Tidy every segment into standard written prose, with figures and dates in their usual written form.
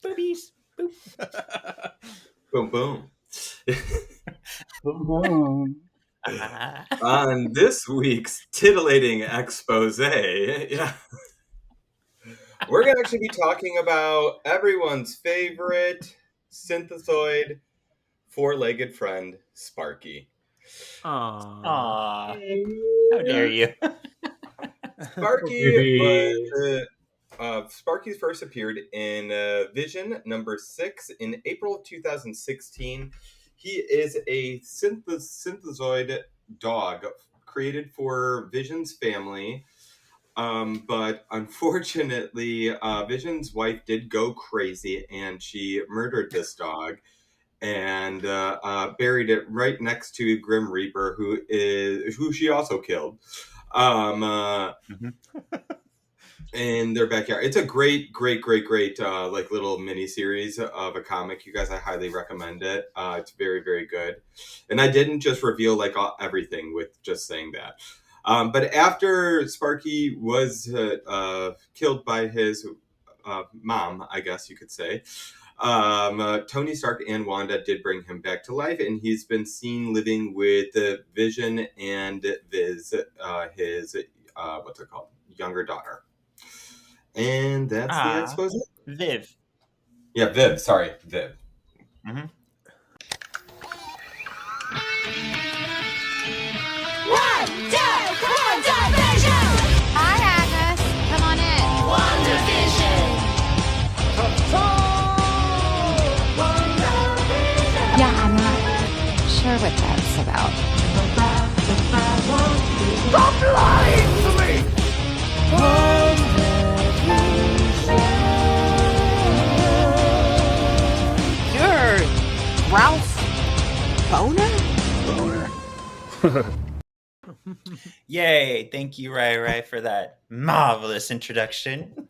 Boobies. Boop. Boom, boom. Boom, boom. On this week's titillating expose, yeah, we're going to actually be talking about everyone's favorite synthesoid four-legged friend, Sparky. Aww. How dare you? Sparky first appeared in Vision number 6 in April of 2016. He is a synthesoid dog created for Vision's family. But unfortunately, Vision's wife did go crazy and she murdered this dog and buried it right next to Grim Reaper, who she also killed. In their backyard. It's a great like little mini series of a comic. You guys, I highly recommend it. It's very, very good. And I didn't just reveal like everything with just saying that. But after Sparky was killed by his mom, I guess you could say, Tony Stark and Wanda did bring him back to life, and he's been seen living with Vision and Viz, his what's it called, younger daughter. And that's the expose. Viv. Yeah, Viv. Sorry, Viv. Mm-hmm. Wandavision! Hi, Agnes. Come on in. Wandavision! Yeah, I'm not sure what that's about. Stop lying to me! You're Ralph Boner? Yay! Thank you, Rai, for that marvelous introduction.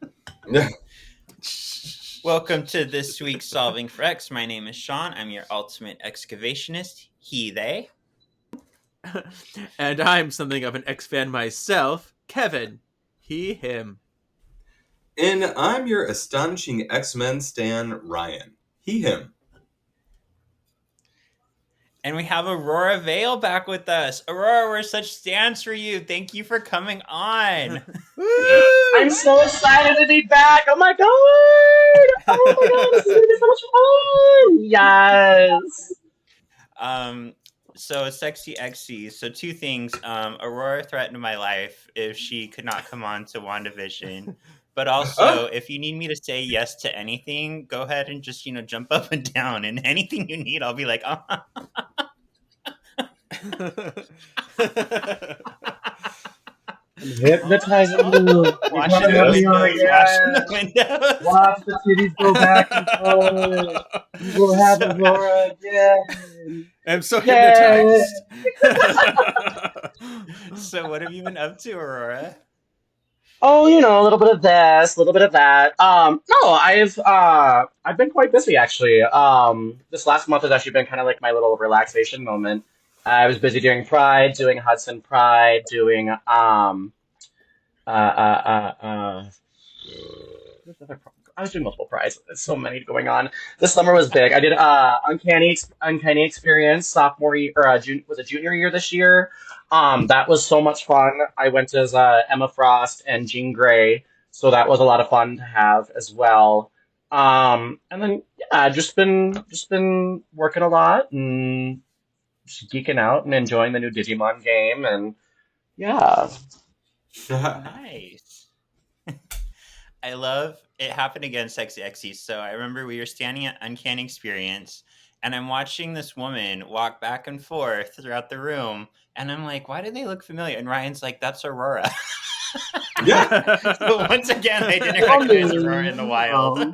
Welcome to this week's Solving for X. My name is Sean. I'm your ultimate excavationist. He, they. And I'm something of an X fan myself, Kevin. He, him. And I'm your astonishing X-Men stan, Ryan. He, him. And we have Aurora Vale back with us. Aurora, we're such stans for you. Thank you for coming on. I'm so excited to be back. Oh my god! Oh my god, this is going to be so much fun! Yes! So sexy XC. So two things. Aurora threatened my life if she could not come on to WandaVision. But also, if you need me to say yes to anything, go ahead and just, jump up and down. And anything you need, I'll be like, Hypnotizing you. Watch the windows. Watch the titties go back and forth. You will have Aurora again. I'm so hypnotized. So what have you been up to, Aurora? Oh, a little bit of this, a little bit of that. No, I've been quite busy actually. This last month has actually been kind of like my little relaxation moment. I was busy doing Pride, doing Hudson Pride, doing I was doing multiple prides. There's so many going on. This summer was big. I did Uncanny Experience sophomore year, or was it junior year this year? That was so much fun. I went as Emma Frost and Jean Grey, so that was a lot of fun to have as well. And then just been working a lot and just geeking out and enjoying the new Digimon game, and yeah. Nice. I love it. Happened again, Sexy Xy. So I remember we were standing at Uncanny Experience, and I'm watching this woman walk back and forth throughout the room, and I'm like, why do they look familiar? And Ryan's like, that's Aurora. Yeah. So once again, I didn't recognize Aurora in the wild.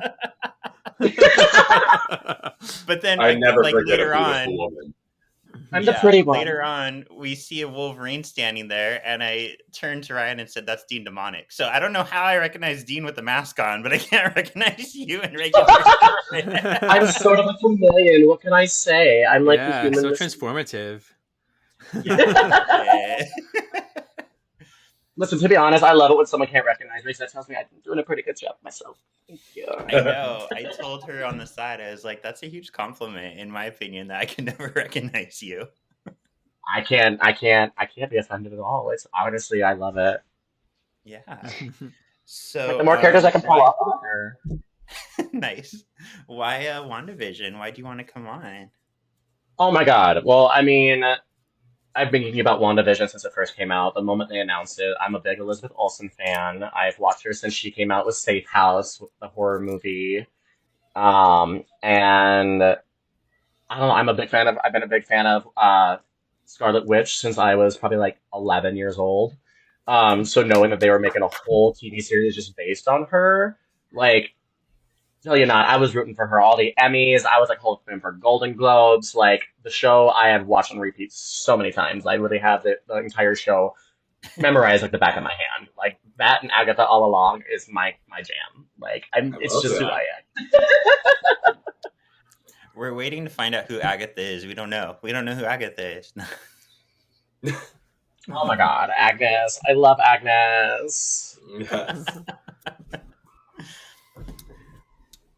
But then, I never forget later a on, beautiful woman. I'm the pretty one. Later on, we see a Wolverine standing there, and I turned to Ryan and said, that's Dean Demonic. So I don't know how I recognize Dean with the mask on, but I can't recognize you in regular. I'm sort of a chameleon. What can I say? I'm like the human. So transformative. Yeah. Listen, to be honest, I love it when someone can't recognize me because that tells me I'm doing a pretty good job myself. Thank you. I know. I told her on the side, I was like, that's a huge compliment, in my opinion, that I can never recognize you. I can't be offended at all. It's honestly, I love it. Yeah. Like So, the more characters I can pull off, the better. nice. Why WandaVision? Why do you want to come on? Oh my god. Well, I mean, I've been thinking about WandaVision since it first came out. The moment they announced it, I'm a big Elizabeth Olsen fan. I've watched her since she came out with Safe House, the horror movie. And I don't know, I've been a big fan of Scarlet Witch since I was probably like 11 years old. So knowing that they were making a whole TV series just based on her, like, tell you not, I was rooting for her. All the Emmys, I was like hoping for Golden Globes. Like the show, I have watched on repeat so many times. I really have the entire show memorized like the back of my hand. Like that and Agatha all along is my jam. Like it's love just who that. I am. We're waiting to find out who Agatha is. We don't know. We don't know who Agatha is. Oh my god, Agnes! I love Agnes. Yes.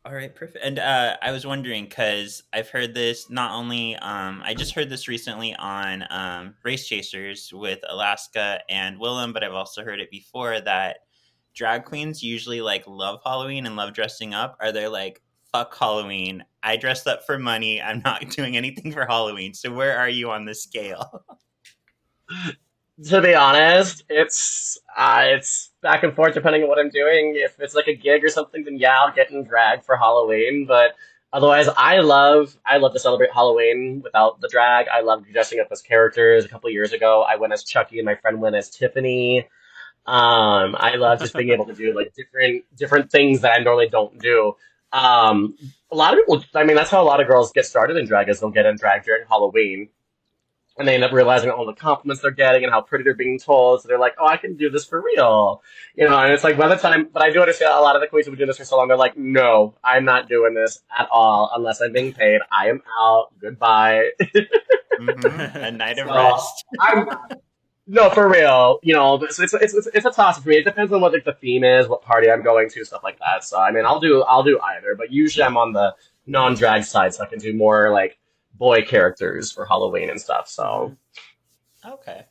All right, perfect. And I was wondering because I've heard this not only I just heard this recently on Race Chasers with Alaska and Willem, but I've also heard it before that drag queens usually like love Halloween and love dressing up. Are they like fuck Halloween? I dressed up for money. I'm not doing anything for Halloween. So where are you on this scale? To be honest, it's back and forth depending on what I'm doing. If it's like a gig or something, then yeah, I'll get in drag for Halloween. But otherwise, I love to celebrate Halloween without the drag. I love dressing up as characters. A couple years ago, I went as Chucky, and my friend went as Tiffany. I love just being able to do like different things that I normally don't do. A lot of people, I mean, that's how a lot of girls get started in drag, is they'll get in drag during Halloween. And they end up realizing all the compliments they're getting and how pretty they're being told. So they're like, oh, I can do this for real. And it's like by the time, but I do understand a lot of the queens who have been doing this for so long, they're like, no, I'm not doing this at all unless I'm being paid. I am out. Goodbye. A night of So, rest. no, for real. It's a toss for me. It depends on what like, the theme is, what party I'm going to, stuff like that. So, I mean, I'll do either. But usually I'm on the non-drag side, so I can do more like boy characters for Halloween and stuff. So Okay.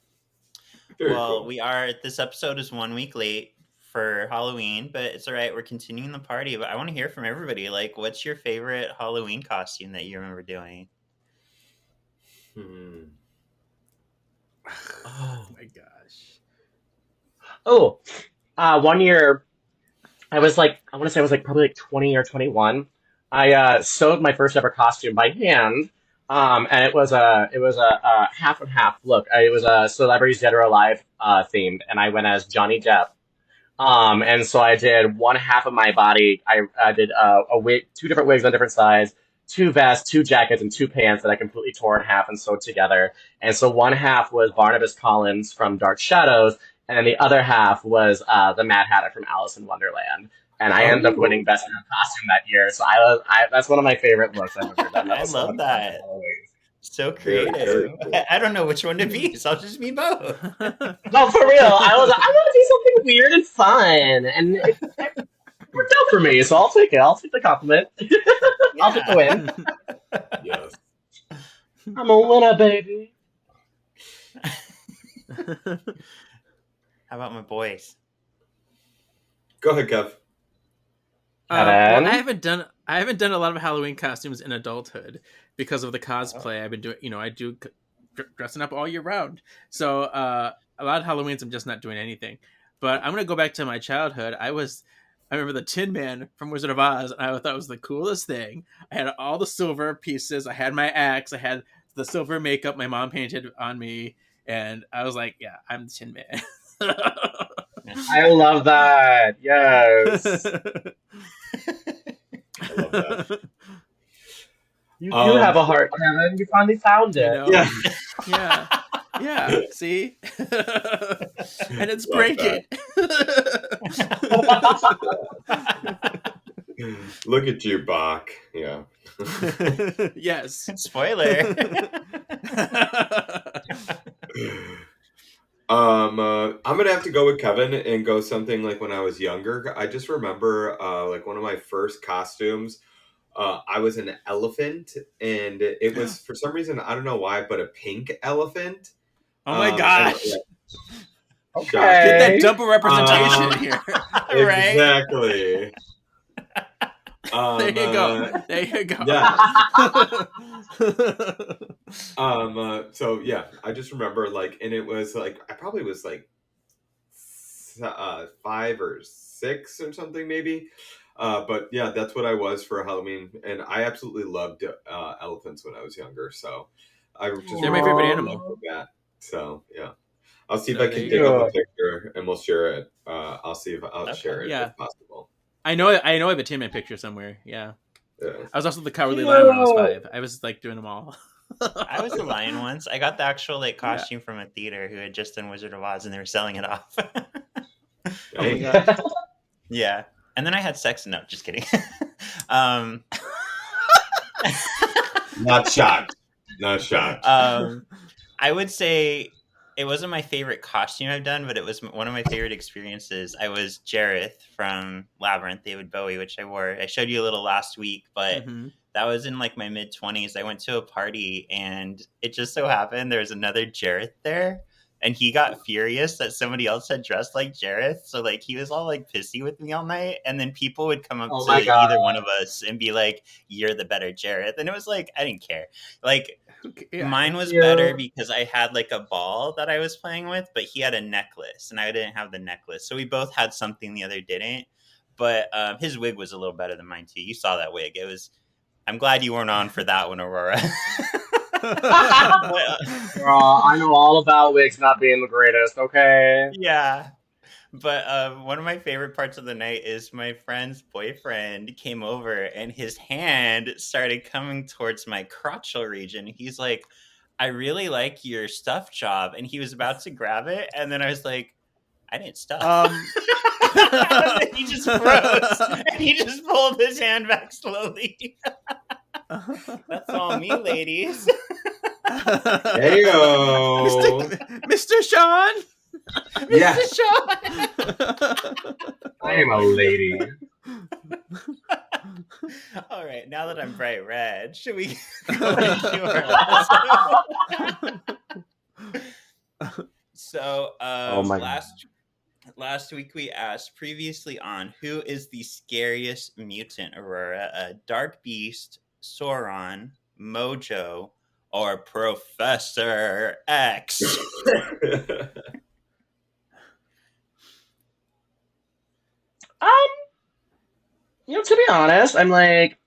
Very Well, cool. this episode is 1 week late for Halloween, but it's all right. We're continuing the party. But I want to hear from everybody. Like, what's your favorite Halloween costume that you remember doing? Oh my gosh. one year I want to say I was like probably like 20 or 21. I sewed my first ever costume by hand. And it was a half and half look. It was a Celebrities Dead or Alive themed, and I went as Johnny Depp. And so I did one half of my body. I did a wig, two different wigs on different sides, two vests, two jackets, and two pants that I completely tore in half and sewed together. And so one half was Barnabas Collins from Dark Shadows, and then the other half was the Mad Hatter from Alice in Wonderland. And I ended up winning Best New Costume that year. So that's one of my favorite looks I've ever done. I was so love much fun. that. So Very, creative. very cool. I don't know which one to be, so I'll just be both. No, for real. I want to do something weird and fun, and it worked out for me. So I'll take it. I'll take the compliment. I'll take the win. Yes. I'm a winner, baby. How about my boys? Go ahead, Kev. Well, Kevin? I haven't done a lot of Halloween costumes in adulthood because of the cosplay I've been doing. I do dressing up all year round. So a lot of Halloweens I'm just not doing anything. But I'm gonna go back to my childhood. I remember the Tin Man from Wizard of Oz, and I thought it was the coolest thing. I had all the silver pieces. I had my axe. I had the silver makeup my mom painted on me, and I was like, "Yeah, I'm the Tin Man." I love that. Yes. I love that. You do have a heart, Kevin. You finally found it. Yeah. Yeah. See, and it's Love breaking. Look at you, Bach. Yeah. Spoiler. Yes. I'm gonna have to go with Kevin and go something like when I was younger. I just remember like one of my first costumes. I was an elephant, and it was for some reason I don't know why, but a pink elephant. Oh my And gosh. shocking. Get that Okay. double representation here. Right? Exactly. There you go. There you go. Yeah. So yeah, I just remember like, and it was like I probably was like 5 or 6 or something maybe. But yeah, that's what I was for Halloween, and I absolutely loved elephants when I was younger. So I just They're my remember favorite being animal. into that. So yeah, I'll see if So I there can you dig go. up a picture and we'll share it. I'll see if I'll share it Okay. Yeah. if possible. I know I have a tin man picture somewhere. Yeah. Yeah. I was also the Cowardly Lion when I was Cute. 5. I was like doing them all. I was a lion once. I got the actual like Yeah. costume from a theater who had just done Wizard of Oz, and they were selling it off. Oh my Hey, gosh. Yeah, and then I had sex. No, just kidding. um, not shocked. Not shocked. I would say it wasn't my favorite costume I've done, but it was one of my favorite experiences. I was Jareth from Labyrinth, David Bowie, which I wore. I showed you a little last week, but Mhm. that was in like my mid-20s. I went to a party, and it just so happened there was another Jareth there, and he got furious that somebody else had dressed like Jareth. So like he was all like pissy with me all night, and then people would come up Oh to my God. either one of us and be like, "You're the better Jareth," and it was like I didn't care. Like Yeah. mine was Yeah. better because I had like a ball that I was playing with, but he had a necklace and I didn't have the necklace. So we both had something the other didn't. But his wig was a little better than mine too. You saw that wig. It was. I'm glad you weren't on for that one, Aurora. But, Girl, I know all about wigs not being the greatest, okay? yeah. But one of my favorite parts of the night is my friend's boyfriend came over and his hand started coming towards my crotchal region. He's like, I really like your stuff job. And he was about to grab it. And then I was like, I didn't stuff. And then he just froze. And he just pulled his hand back slowly. That's all me, ladies. Heyo. Mr. Sean. Yeah. Mr. Sean. I am a lady. All right, now that I'm bright red, should we go into our episode? So, Oh my God. last week we asked previously on who is the scariest mutant, Aurora? Dark Beast, Sauron, Mojo, or Professor X? To be honest, I'm like,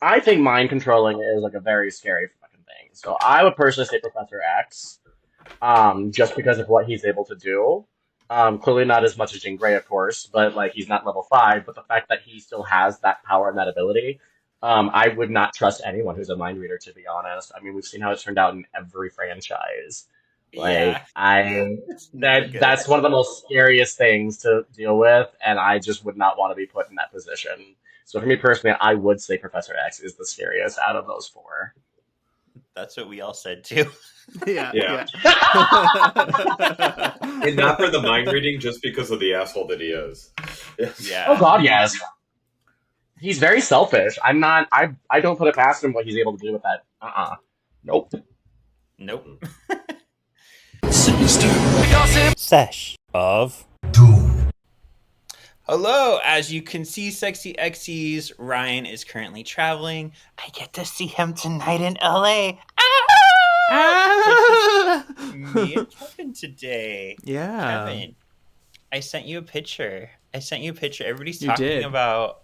I think mind controlling is like a very scary fucking thing. So I would personally say Professor X, just because of what he's able to do. Clearly not as much as Jean Grey, of course, but like he's not level 5. But the fact that he still has that power and that ability, I would not trust anyone who's a mind reader. To be honest, I mean, we've seen how it's turned out in every franchise. Like that's one of the most scariest things to deal with, and I just would not want to be put in that position. So for me personally, I would say Professor X is the scariest out of those 4. That's what we all said too. Yeah. And not for the mind reading, just because of the asshole that he is. Yeah. Oh God, yes. He's very selfish. I'm not. I don't put it past him what he's able to do with that. Nope. Nope. Sesh of Hello, as you can see, Sexy Xy's Ryan is currently traveling. I get to see him tonight in LA. Me and Kevin today. Yeah. Kevin, I sent you a picture. Everybody's You talking did. about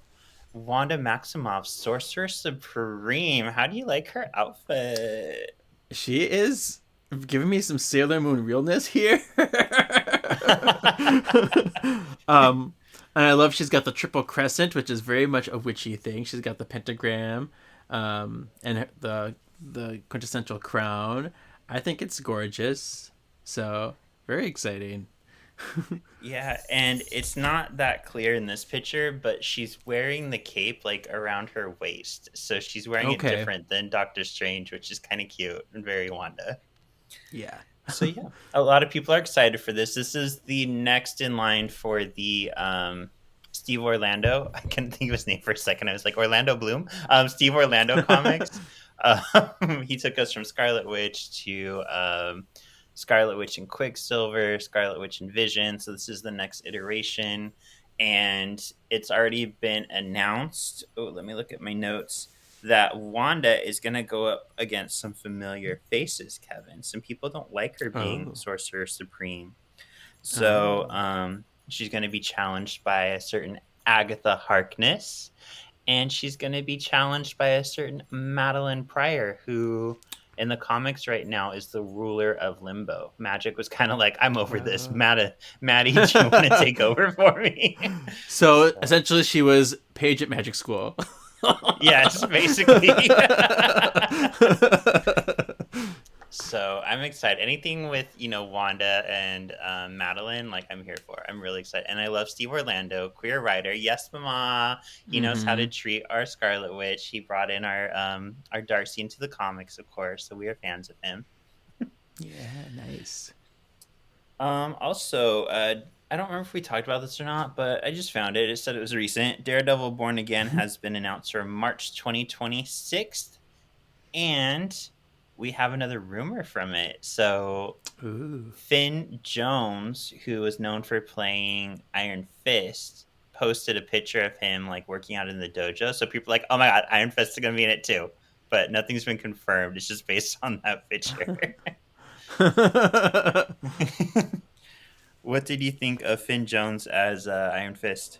Wanda Maximoff's Sorcerer Supreme. How do you like her outfit? She is giving me some Sailor Moon realness here. And I love she's got the triple crescent, which is very much a witchy thing. She's got the pentagram, and the quintessential crown. I think it's gorgeous. So very exciting. Yeah, and it's not that clear in this picture, but she's wearing the cape like around her waist. So she's wearing it different than Doctor Strange, which is kind of cute and very Wanda. Yeah. So yeah, a lot of people are excited for this. This is the next in line for the Steve Orlando. I couldn't think of his name for a second. I was like Orlando Bloom. Steve Orlando comics. He took us from Scarlet Witch to Scarlet Witch and Quicksilver, Scarlet Witch and Vision. So this is the next iteration, and it's already been announced. Oh, let me look at my notes that Wanda is going to go up against some familiar faces, Kevin. Some people don't like her being Oh. Sorcerer Supreme. So Oh. she's going to be challenged by a certain Agatha Harkness. And she's going to be challenged by a certain Madeline Pryor, who in the comics right now is the ruler of Limbo. Magic was kind of like, I'm over this. Maddie, do you want to take over for me? So essentially, she was Paige at Magic School. Yes, basically. So I'm excited. Anything with Wanda and Madeline, like I'm here for. I'm really excited, and I love Steve Orlando, queer writer. Yes, Mama. He knows how to treat our Scarlet Witch. He brought in our Darcy into the comics, of course. So we are fans of him. Yeah, nice. Also, I don't remember if we talked about this or not, but I just found it. It said it was recent. Daredevil Born Again has been announced for March 2026, and we have another rumor from it. So Ooh. Finn Jones, who is known for playing Iron Fist, posted a picture of him like working out in the dojo. So people are like, oh my god, Iron Fist is going to be in it too. But nothing's been confirmed. It's just based on that picture. What did you think of Finn Jones as Iron Fist?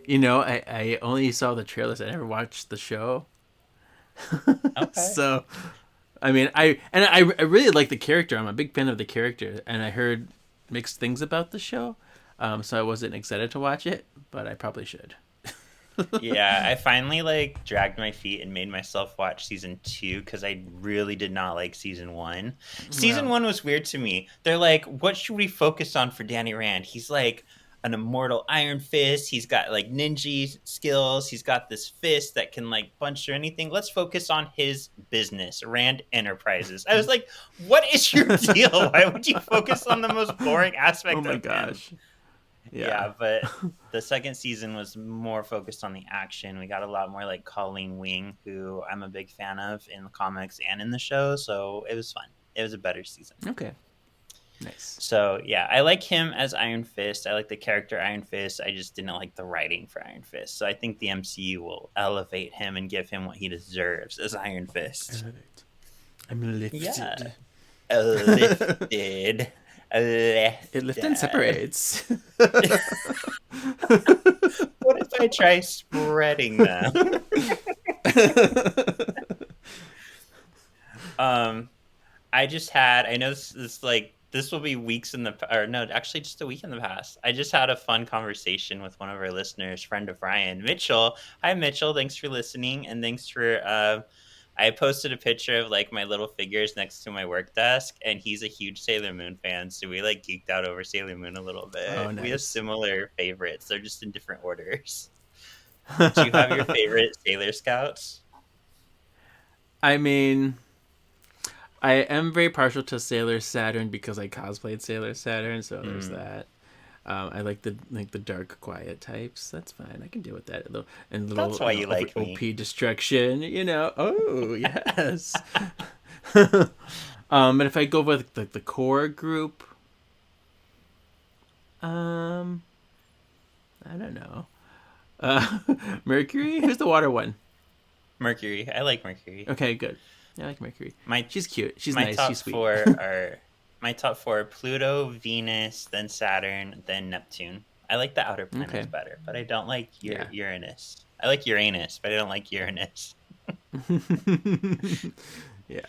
I only saw the trailers. I never watched the show. Okay. So, I mean, I really like the character. I'm a big fan of the character, and I heard mixed things about the show. So I wasn't excited to watch it, but I probably should. Yeah, I finally dragged my feet and made myself watch season 2 because I really did not like season 1. Season 1 was weird to me. They're like, what should we focus on for Danny Rand? He's like an immortal Iron Fist. He's got like ninja skills. He's got this fist that can like punch or anything. Let's focus on his business, Rand Enterprises. I was like, what is your deal? Why would you focus on the most boring aspect of Oh my him? gosh. Yeah, but the second season was more focused on the action. We got a lot more like Colleen Wing, who I'm a big fan of in the comics and in the show, so it was fun. It was a better season. Okay. Nice. So yeah, I like him as Iron Fist. I like the character Iron Fist. I just didn't like the writing for Iron Fist. So I think the MCU will elevate him and give him what he deserves as Iron Fist. I'm lifted. Yeah. Lifted. It lifts and separates. What if I try spreading them? I know this will be weeks actually just a week in the past. I just had a fun conversation with one of our listeners, friend of Ryan, Mitchell. Hi, Mitchell. Thanks for listening. And thanks for, I posted a picture of like my little figures next to my work desk, and he's a huge Sailor Moon fan. So we like geeked out over Sailor Moon a little bit. Oh, nice. We have similar favorites. They're just in different orders. Do you have your favorite Sailor Scouts? I mean, I am very partial to Sailor Saturn because I cosplayed Sailor Saturn, so there's that. I like the dark, quiet types. That's fine. I can deal with that. And little, that's why you like OP me. destruction. Oh yes. But if I go with the core group, I don't know. Mercury. Who's the water one? Mercury. I like Mercury. Okay, good. I like Mercury. She's cute. She's my nice. Top She's sweet. My top four are Pluto, Venus, then Saturn, then Neptune. I like the outer planets better, but I don't like Uranus. I like Uranus, but I don't like Uranus. Yeah.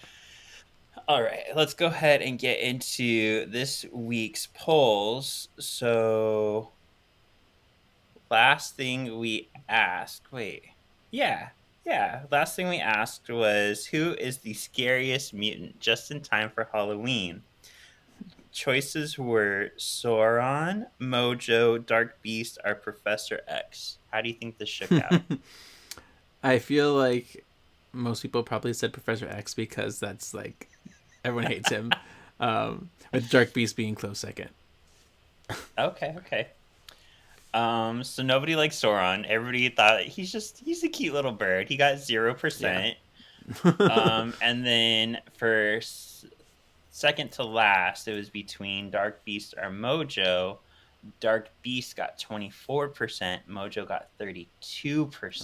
All right, let's go ahead and get into this week's polls. So, last thing we asked. Last thing we asked was, who is the scariest mutant just in time for Halloween? Choices were Sauron, Mojo, Dark Beast, or Professor X. How do you think this shook out? I feel like most people probably said Professor X because that's like everyone hates him. With Dark Beast being close second. Okay. So nobody likes Sauron. Everybody thought he's a cute little bird. He got 0%. And then for second to last, it was between Dark Beast or Mojo. Dark Beast got 24%. Mojo got 32%.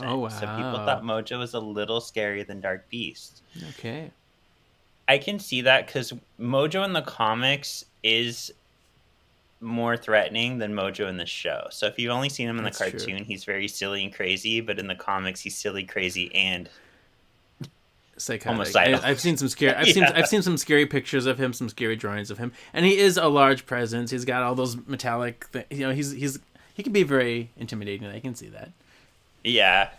Oh, wow. So people thought Mojo was a little scarier than Dark Beast. Okay. I can see that because Mojo in the comics is more threatening than Mojo in the show. So if you've only seen him in the cartoon, he's very silly and crazy, but in the comics, he's silly, crazy, and psychotic. Homicidal. I've seen some scary. I've seen some scary pictures of him, some scary drawings of him, and he is a large presence. He's got all those metallic. He can be very intimidating. I can see that. Yeah.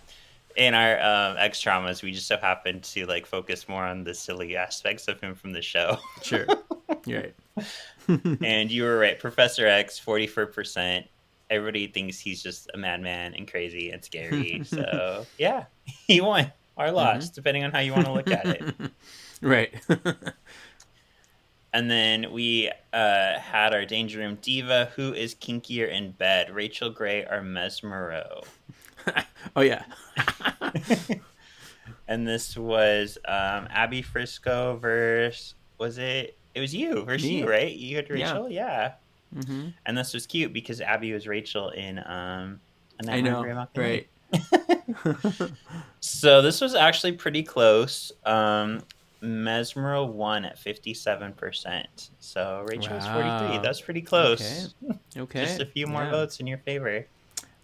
In our X traumas, we just so happened to like focus more on the silly aspects of him from the show. Sure, you're right. And you were right, Professor X, 44%. Everybody thinks he's just a madman and crazy and scary. So yeah, he won or lost, depending on how you want to look at it. Right. And then we had our Danger Room Diva, who is kinkier in bed, Rachel Gray or Mesmero. Oh yeah. And this was Abby Frisco versus it was you versus Me. you, right? You had Rachel, yeah. Mm-hmm. And this was cute because Abby was Rachel in A I Nightmare know, on Grey Mountain. right? So this was actually pretty close. Mesmero won at 57%. So Rachel was 43. That's pretty close. Okay. Just a few more votes in your favor.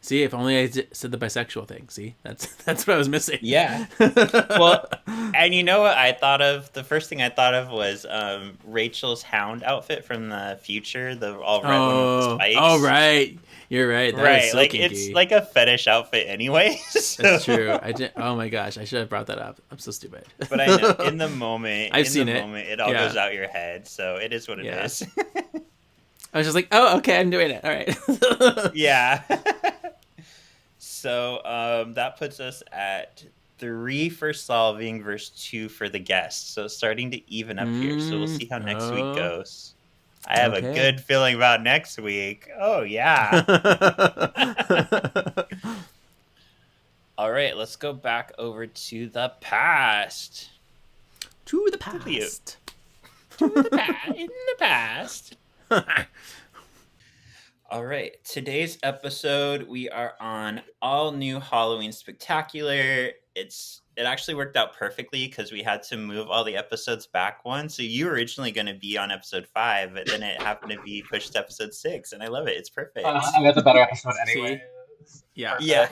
See, if only I said the bisexual thing. See, that's what I was missing. Yeah. Well, and you know what I thought of? The first thing I thought of was Rachel's hound outfit from the future, the all red one with the spikes. Oh, right. You're right. That is so like kinky. it's like a fetish outfit anyway. So. That's true. Oh my gosh, I should have brought that up. I'm so stupid. But I know in the moment, it all goes out your head. So it is what it is. I was just like, oh, okay, I'm doing it. All right. Yeah. So that puts us at 3 for solving versus 2 for the guests. So starting to even up here. So we'll see how next week goes. I have a good feeling about next week. Oh, yeah. All right, let's go back over to the past. To the past. In the past. All right, today's episode, we are on all new Halloween Spooktacular. It actually worked out perfectly because we had to move all the episodes back one. So you were originally going to be on episode 5, but then it happened to be pushed to episode 6, and I love it. It's perfect. I got the better episode anyway. Yeah.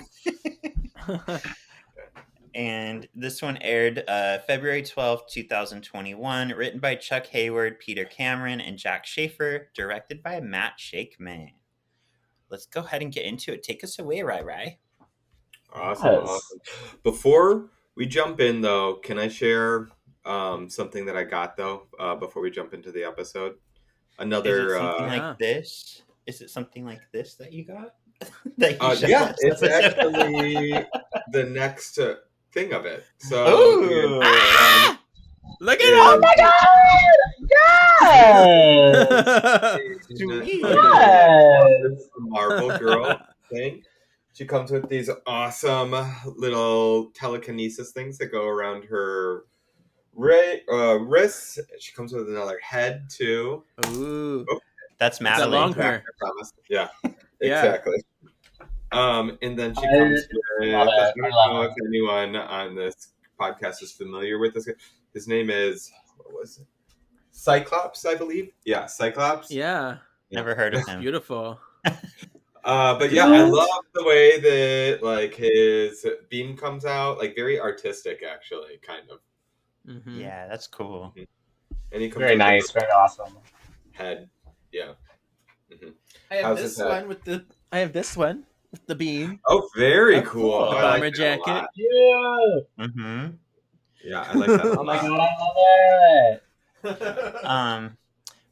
And this one aired February 12th, 2021, written by Chuck Hayward, Peter Cameron, and Jack Schaefer, directed by Matt Shakeman. Let's go ahead and get into it. Take us away, Rai. Awesome. Before we jump in, though, can I share something that I got, though, before we jump into the episode? Is it something like this? Is it something like this that you got? It's actually the next thing of it. So, look at it! Oh my God! Yes! Marvel girl thing. She comes with these awesome little telekinesis things that go around her wrists. She comes with another head too. Ooh, that's Madeline. Long hair. I promise. Yeah, exactly. And then she comes with. I don't know if anyone on this podcast is familiar with this. His name is Cyclops, I believe. Yeah, Cyclops. Yeah. Never heard of him. Beautiful. But yeah, I love the way that like his beam comes out, like very artistic, actually, kind of. Mm-hmm. Yeah, that's cool. And he comes very nice, very awesome. Head, yeah. Mm-hmm. I have this one with the beam. Oh, very cool. Cool. I Bomber like jacket. Yeah. Mm-hmm. Yeah, I like that. Oh my God, I love it.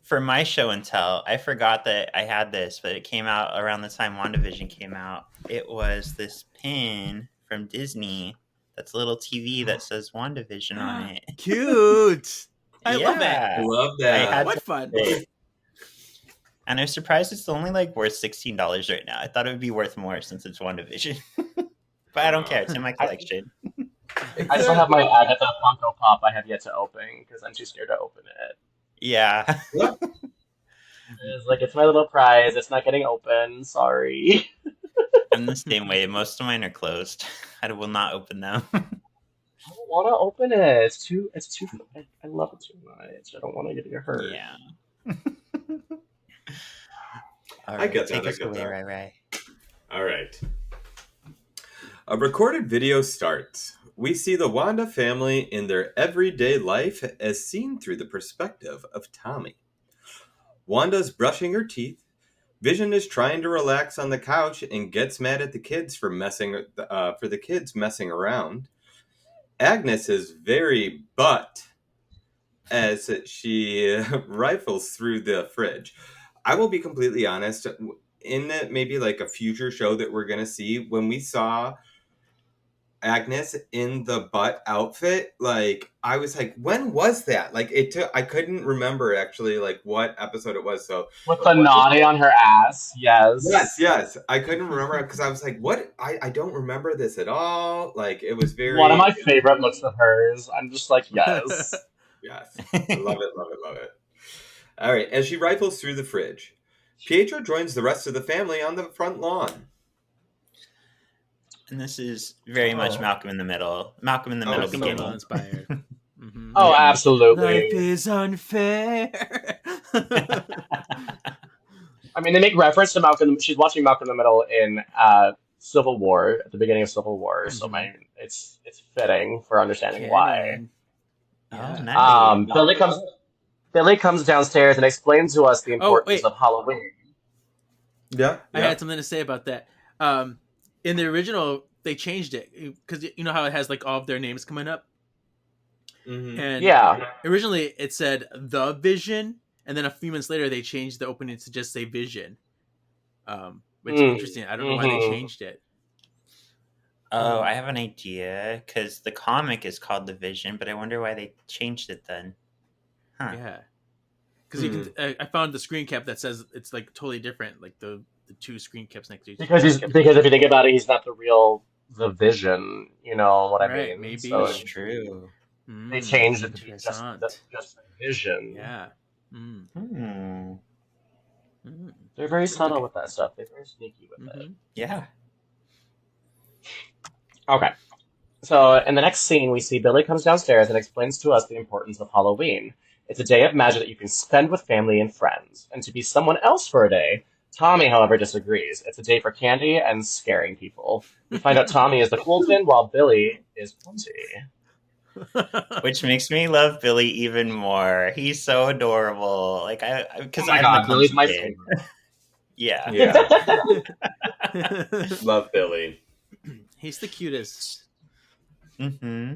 For my show and tell, I forgot that I had this, but it came out around the time WandaVision came out. It was this pin from Disney. That's a little TV that says WandaVision on it. Cute. I love it. I love I that. had What to fun. say. And I'm surprised it's only like worth $16 right now. I thought it would be worth more since it's WandaVision. But I don't care. It's in my collection. I still have my Agatha Funko Pop I have yet to open because I'm too scared to open it. Yeah. What? It's like, it's my little prize. It's not getting open. Sorry. I'm the same way. Most of mine are closed. I will not open them. I don't want to open it. It's too. I love it too much. I don't want to get hurt. Yeah. All I right, get that, take I us get away, that. Rai. All right. A recorded video starts. We see the Wanda family in their everyday life as seen through the perspective of Tommy. Wanda's brushing her teeth. Vision is trying to relax on the couch and gets mad at the kids for the kids messing around. Agnes is very butt as she rifles through the fridge. I will be completely honest. In maybe like a future show that we're gonna see, when we saw Agnes in the butt outfit, like I was like, when was that? Like I couldn't remember actually like what episode it was. So With the naughty on her ass. Yes. yes, I couldn't remember because I was like, what? I don't remember this at all. Like it was very One of my favorite looks of hers. I'm just like, yes. yes, I love it, love it, love it. All right, as she rifles through the fridge, Pietro joins the rest of the family on the front lawn. And this is very much Malcolm in the Middle. Malcolm in the Middle so beginning. well inspired. Mhm. Oh, Yeah. absolutely. Life is unfair. I mean, they make reference to Malcolm. She's watching Malcolm in the Middle in Civil War at the beginning of Civil War, so it's fitting for understanding why. Oh, nice. Billy comes downstairs and explains to us the importance of Halloween. Yeah, I had something to say about that. In the original, they changed it because you know how it has like all of their names coming up. Mm-hmm. And originally it said the Vision, and then a few months later they changed the opening to just say Vision, which is interesting. I don't know why they changed it. Oh, I have an idea because the comic is called The Vision, but I wonder why they changed it then. Huh. Yeah, because you can. I found the screen cap that says it's like totally different, like the two screen caps next to each other. Because if you think about it, he's not the Vision. You know what I mean? Maybe so That's true. they changed it to be just the Vision. Yeah. They're very subtle with that stuff. They're very sneaky with it. Yeah. Okay. So in the next scene, we see Billy comes downstairs and explains to us the importance of Halloween. It's a day of magic that you can spend with family and friends. And to be someone else for a day, Tommy, however, disagrees. It's a day for candy and scaring people. We find out Tommy is the Colton while Billy is Plenty. Which makes me love Billy even more. He's so adorable. Like because Billy's my favorite. Yeah. Love Billy. He's the cutest. Mm-hmm.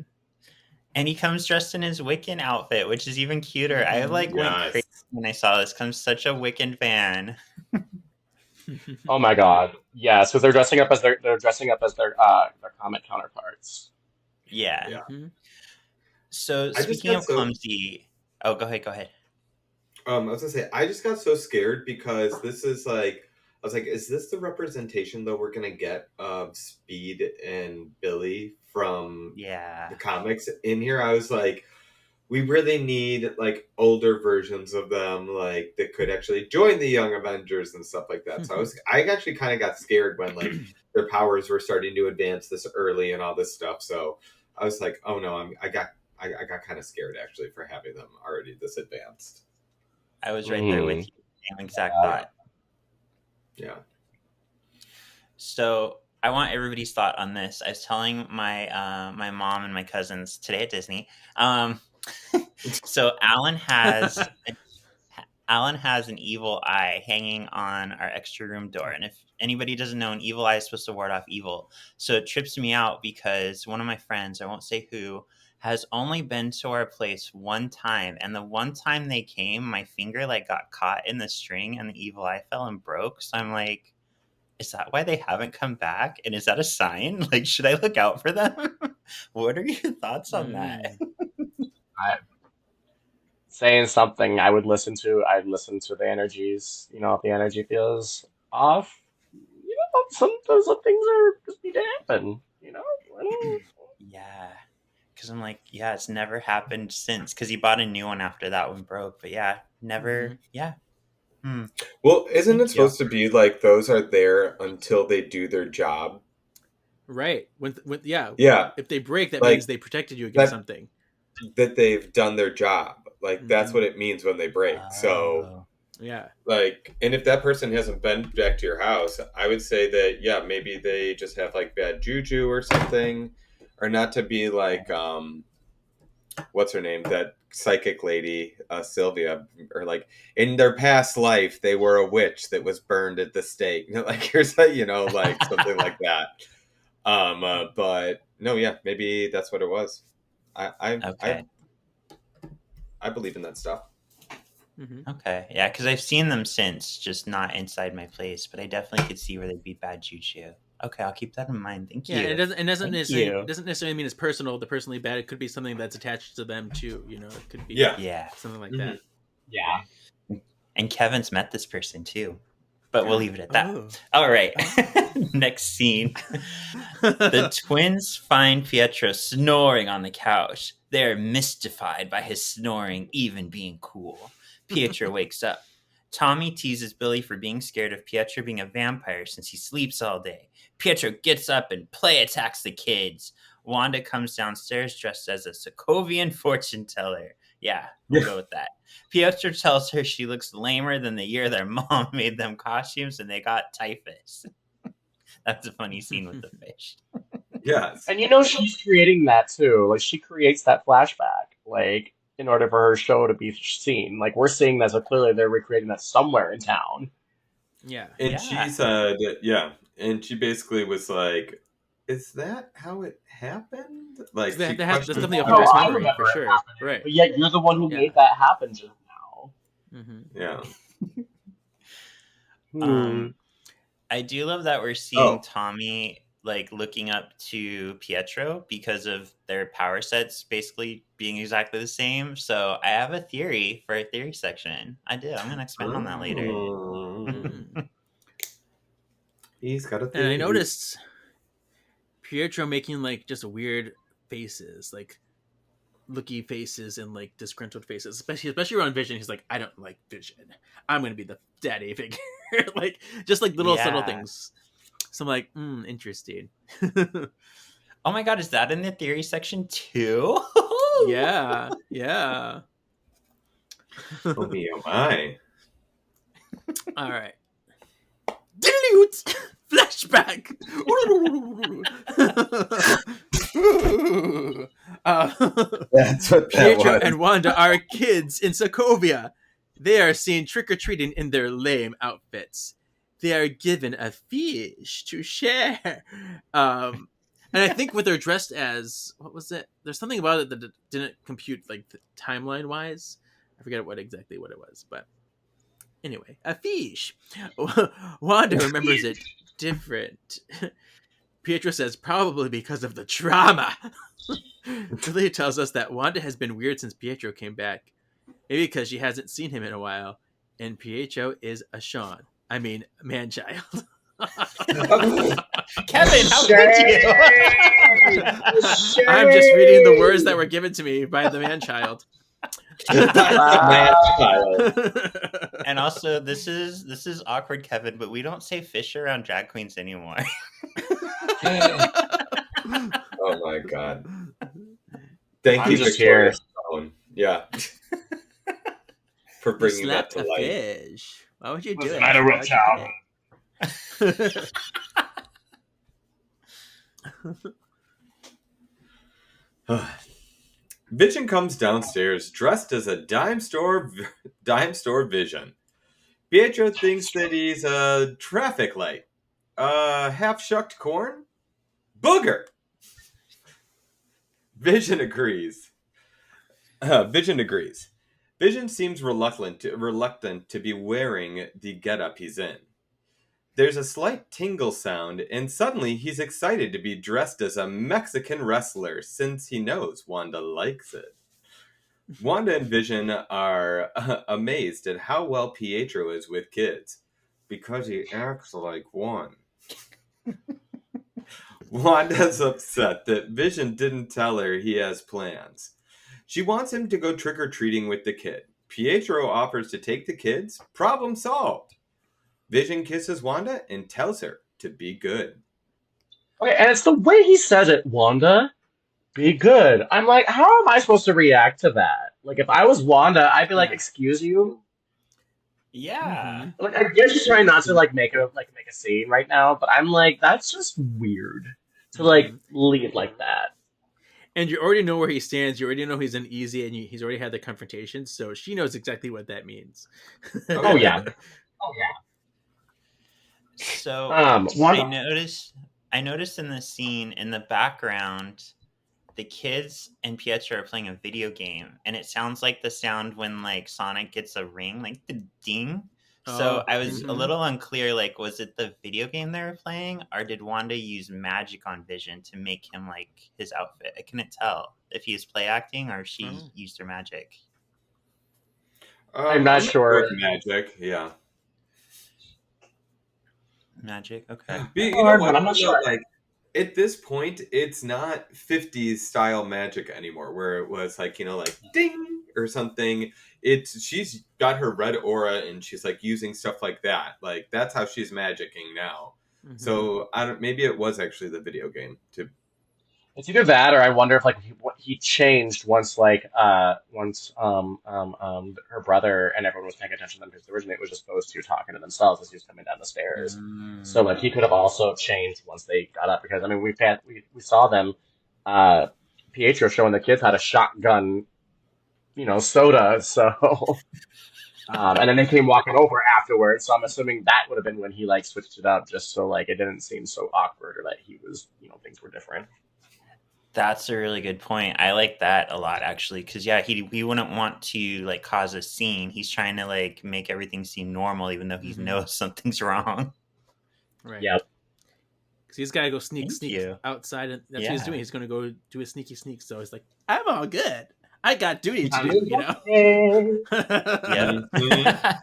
And he comes dressed in his Wiccan outfit, which is even cuter. I went crazy when I saw this. I'm such a Wiccan fan. Oh my god! Yes, because they're dressing up as their comic counterparts. Yeah. So speaking of clumsy, go ahead. I was gonna say I just got so scared because this is like I was like, is this the representation though we're gonna get of Speed and Billy from the comics in here? I was like, we really need like older versions of them, like that could actually join the Young Avengers and stuff like that. So I actually kind of got scared when like their powers were starting to advance this early and all this stuff. So I was like, oh no, I got kind of scared actually for having them already this advanced. I was right there with you. Same exact thought. Yeah. So I want everybody's thought on this. I was telling my my mom and my cousins today at Disney. So Alan has an evil eye hanging on our extra room door, and if anybody doesn't know, an evil eye is supposed to ward off evil. So it trips me out because one of my friends, I won't say who, has only been to our place one time, and the one time they came, my finger like got caught in the string and the evil eye fell and broke. So I'm like, is that why they haven't come back? And is that a sign? Like, should I look out for them? What are your thoughts on that? saying something, I'd listen to the energies. You know, if the energy feels off, you know, sometimes some things are just need to happen. You know, Yeah. Because I'm like, yeah, it's never happened since. Because he bought a new one after that one broke. But yeah, never. Yeah. Hmm. Well, isn't it Thank you. supposed to be like those are there until they do their job? Right. Yeah. Yeah, If they break, that like means they protected you against that something. that they've done their job. Like that's what Hmm. it means when they break. So Oh. Yeah. like, and if that person hasn't been back to your house, I would say that yeah, maybe they just have like bad juju or something, or not to be like what's her name, that psychic lady, Sylvia, or like in their past life they were a witch that was burned at the stake. Like here's a, like something like that. But no, yeah, maybe that's what it was. I I I, Okay. I believe in that stuff. Hmm. Okay. Yeah. Because I've seen them since, just not inside my place. But I definitely could see where they'd be bad juju. Okay. I'll keep that in mind. Thank Yeah, and you. Thank it you. doesn't necessarily mean it's personal, the personally bad. It could be something that's attached to them too. You know, it could be Yeah. Yeah. something like Mhm. that. yeah. And Kevin's met this person too. But we'll leave it at that. Oh. All right. Next scene. The twins find Pietro snoring on the couch. They're mystified by his snoring even being cool. Pietro wakes up. Tommy teases Billy for being scared of Pietro being a vampire since he sleeps all day. Pietro gets up and play attacks the kids. Wanda comes downstairs dressed as a Sokovian fortune teller. Yeah, we'll go with that. Pietro tells her she looks lamer than the year their mom made them costumes and they got typhus. That's a funny scene with the fish. Yes. And you know she's creating that too. Like she creates that flashback, like in order for her show to be seen. Like we're seeing that, so clearly they're recreating that somewhere in town. Yeah. And she Yeah. said, yeah, and she basically was like, "Is that how it happened?" Like she That's questioned definitely a No, false everything. I memory remember for it sure. happening, Right. but yet you're the one who Yeah. made that happen just now. Hmm. Yeah. Hmm. I do love that we're seeing Oh. Tommy like looking up to Pietro because of their power sets basically being exactly the same. So I have a theory for a theory section. I do. I'm gonna expand on that later. Mm. He's got a And I theory. noticed Pietro making like just weird faces, like looky faces and like disgruntled faces, especially around Vision. He's like, I don't like Vision. I'm gonna be the daddy figure. Like just like little subtle Yeah. things. So I'm like, interesting. Oh my god, is that in the theory section too? Yeah, yeah. Oh me, oh my. All right. Dilute flashback. That's what that Pietro was. and Wanda are kids in Sokovia. They are seen trick or treating in their lame outfits. They are given a fish to share. And I think what they're dressed as, what was it? There's something about it that didn't compute like timeline wise. I forget what exactly what it was, but anyway, a fish. Wanda remembers it different. Pietro says probably because of the trauma. Julia tells us that Wanda has been weird since Pietro came back. Maybe because she hasn't seen him in a while. And Pietro is a Sean. I mean, man-child. Kevin, how could you? I'm just reading the words that were given to me by the man-child. Man child. And also, this is awkward, Kevin, but we don't say fish around drag queens anymore. Oh my god. Thank I'm you, just Victoria here. Stone. Yeah. For You bringing that slapped to a light. fish. Why would you do What's the it? matter, Why would you do reptile? it? Vision comes downstairs dressed as a dime store Vision. Pietro thinks that he's a traffic light. Half shucked corn? Booger! Vision agrees. Vision agrees. Vision seems reluctant to be wearing the getup he's in. There's a slight tingle sound, and suddenly he's excited to be dressed as a Mexican wrestler since he knows Wanda likes it. Wanda and Vision are amazed at how well Pietro is with kids because he acts like one. Wanda's upset that Vision didn't tell her he has plans. She wants him to go trick-or-treating with the kid. Pietro offers to take the kids. Problem solved. Vision kisses Wanda and tells her to be good. Okay, and it's the way he says it, Wanda. Be good. I'm like, how am I supposed to react to that? Like, if I was Wanda, I'd be like, Yeah. excuse you. Yeah. Like, I guess she's trying not to make a scene right now, but I'm like, that's just weird to lead like that. And you already know where he stands. You already know he's uneasy, and he's already had the confrontation, so she knows exactly what that means. Oh yeah. So Wanda. I noticed in the scene in the background, the kids and Pietro are playing a video game, and it sounds like the sound when like Sonic gets a ring, like the ding. So I was a little unclear, like, was it the video game they were playing, or did Wanda use magic on Vision to make him like his outfit? I couldn't tell if he was play acting or she used her magic. I'm not sure. Magic, yeah. Magic, okay. You know what? I'm not sure. Like, at this point, it's not 50s style magic anymore, where it was like, like ding or something. She's got her red aura and she's like using stuff like that. Like, that's how she's magicking now. So maybe it was actually the video game too. It's either that, or I wonder if he changed once her brother and everyone was paying attention to them, because originally it was just those two talking to themselves as he was coming down the stairs. So like he could have also changed once they got up, because I mean we saw them, Pietro showing the kids how to shotgun, soda. So and then they came walking over afterwards. So I'm assuming that would have been when he like switched it up, just so like it didn't seem so awkward, or that he was things were different. That's a really good point. I like that a lot, actually, because he wouldn't want to like cause a scene. He's trying to like make everything seem normal, even though he knows something's wrong. Right. Yep. Because he's got to go sneak outside, and that's what he's doing. He's going to go do a sneaky sneak. So he's like, I'm all good. I got duty to do, Yeah.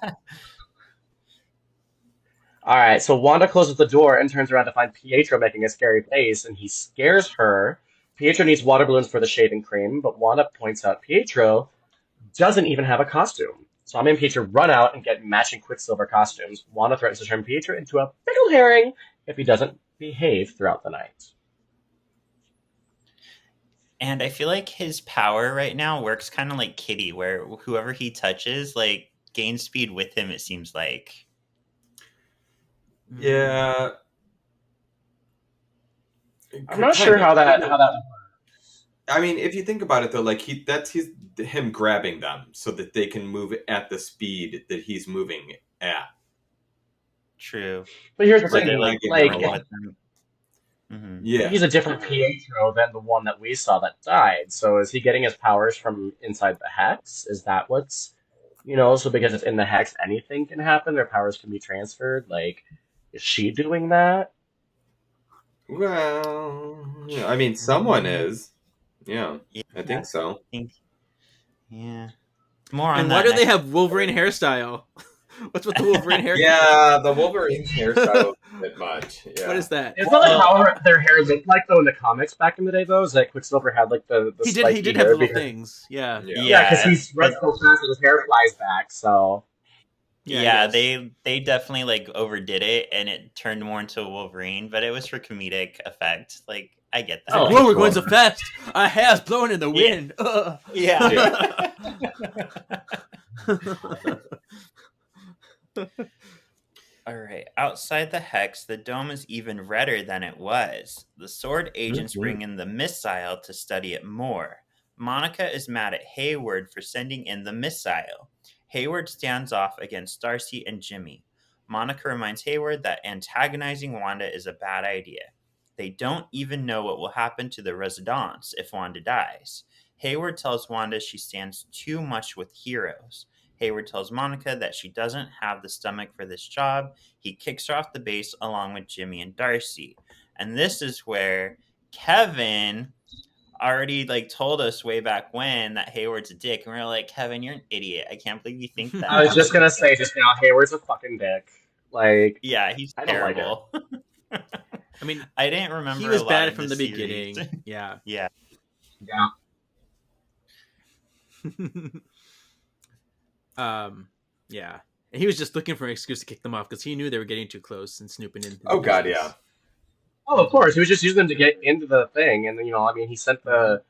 All right, so Wanda closes the door and turns around to find Pietro making a scary face, and he scares her. Pietro needs water balloons for the shaving cream, but Wanda points out Pietro doesn't even have a costume. So Tommy and Pietro run out and get matching Quicksilver costumes. Wanda threatens to turn Pietro into a pickled herring if he doesn't behave throughout the night. And I feel like his power right now works kind of like Kitty, where whoever he touches, like, gains speed with him, it seems like. Yeah. I'm not sure how that works. I mean, if you think about it though, like him grabbing them so that they can move at the speed that he's moving at. True. But here's the So thing, they're like yeah, he's a different Pietro than the one that we saw that died. So is he getting his powers from inside the hex? Is that what's so because it's in the hex, anything can happen, their powers can be transferred? Like, is she doing that? Well, yeah, I mean, someone is. Yeah, I think so. Yeah. More on and that. Why do they have Wolverine hairstyle? What's with the Wolverine hairstyle? Yeah, the Wolverine hairstyle is a bit much. Yeah. What is that? It's not like how their hair looked like though in the comics back in the day. Though is that Quicksilver had like the he spiky did hair have little because- things. Yeah. Yeah, because he's runs so fast that his hair flies back. So Yeah, they definitely like overdid it, and it turned more into a Wolverine, but it was for comedic effect. Like, I get that. Oh, Whoa, we're going so fast. Our hair's blowing in the wind. Yeah. All right. Outside the hex, the dome is even redder than it was. The sword agents bring in the missile to study it more. Monica is mad at Hayward for sending in the missile. Hayward stands off against Darcy and Jimmy. Monica reminds Hayward that antagonizing Wanda is a bad idea. They don't even know what will happen to the residents if Wanda dies. Hayward tells Wanda she stands too much with heroes. Hayward tells Monica that she doesn't have the stomach for this job. He kicks her off the base along with Jimmy and Darcy. And this is where Kevin already like told us way back when that Hayward's a dick, and we were like, Kevin, you're an idiot. I can't believe you think that. I was just gonna say just now, Hayward's a fucking dick. Like, Yeah, he's I don't like it. terrible. I mean, I didn't remember he was a lot bad of from the series. beginning. Yeah. Yeah. Yeah. Yeah. And he was just looking for an excuse to kick them off because he knew they were getting too close and snooping in. Oh God, yeah. Oh, of course. He was just using them to get into the thing, and I mean, he sent the.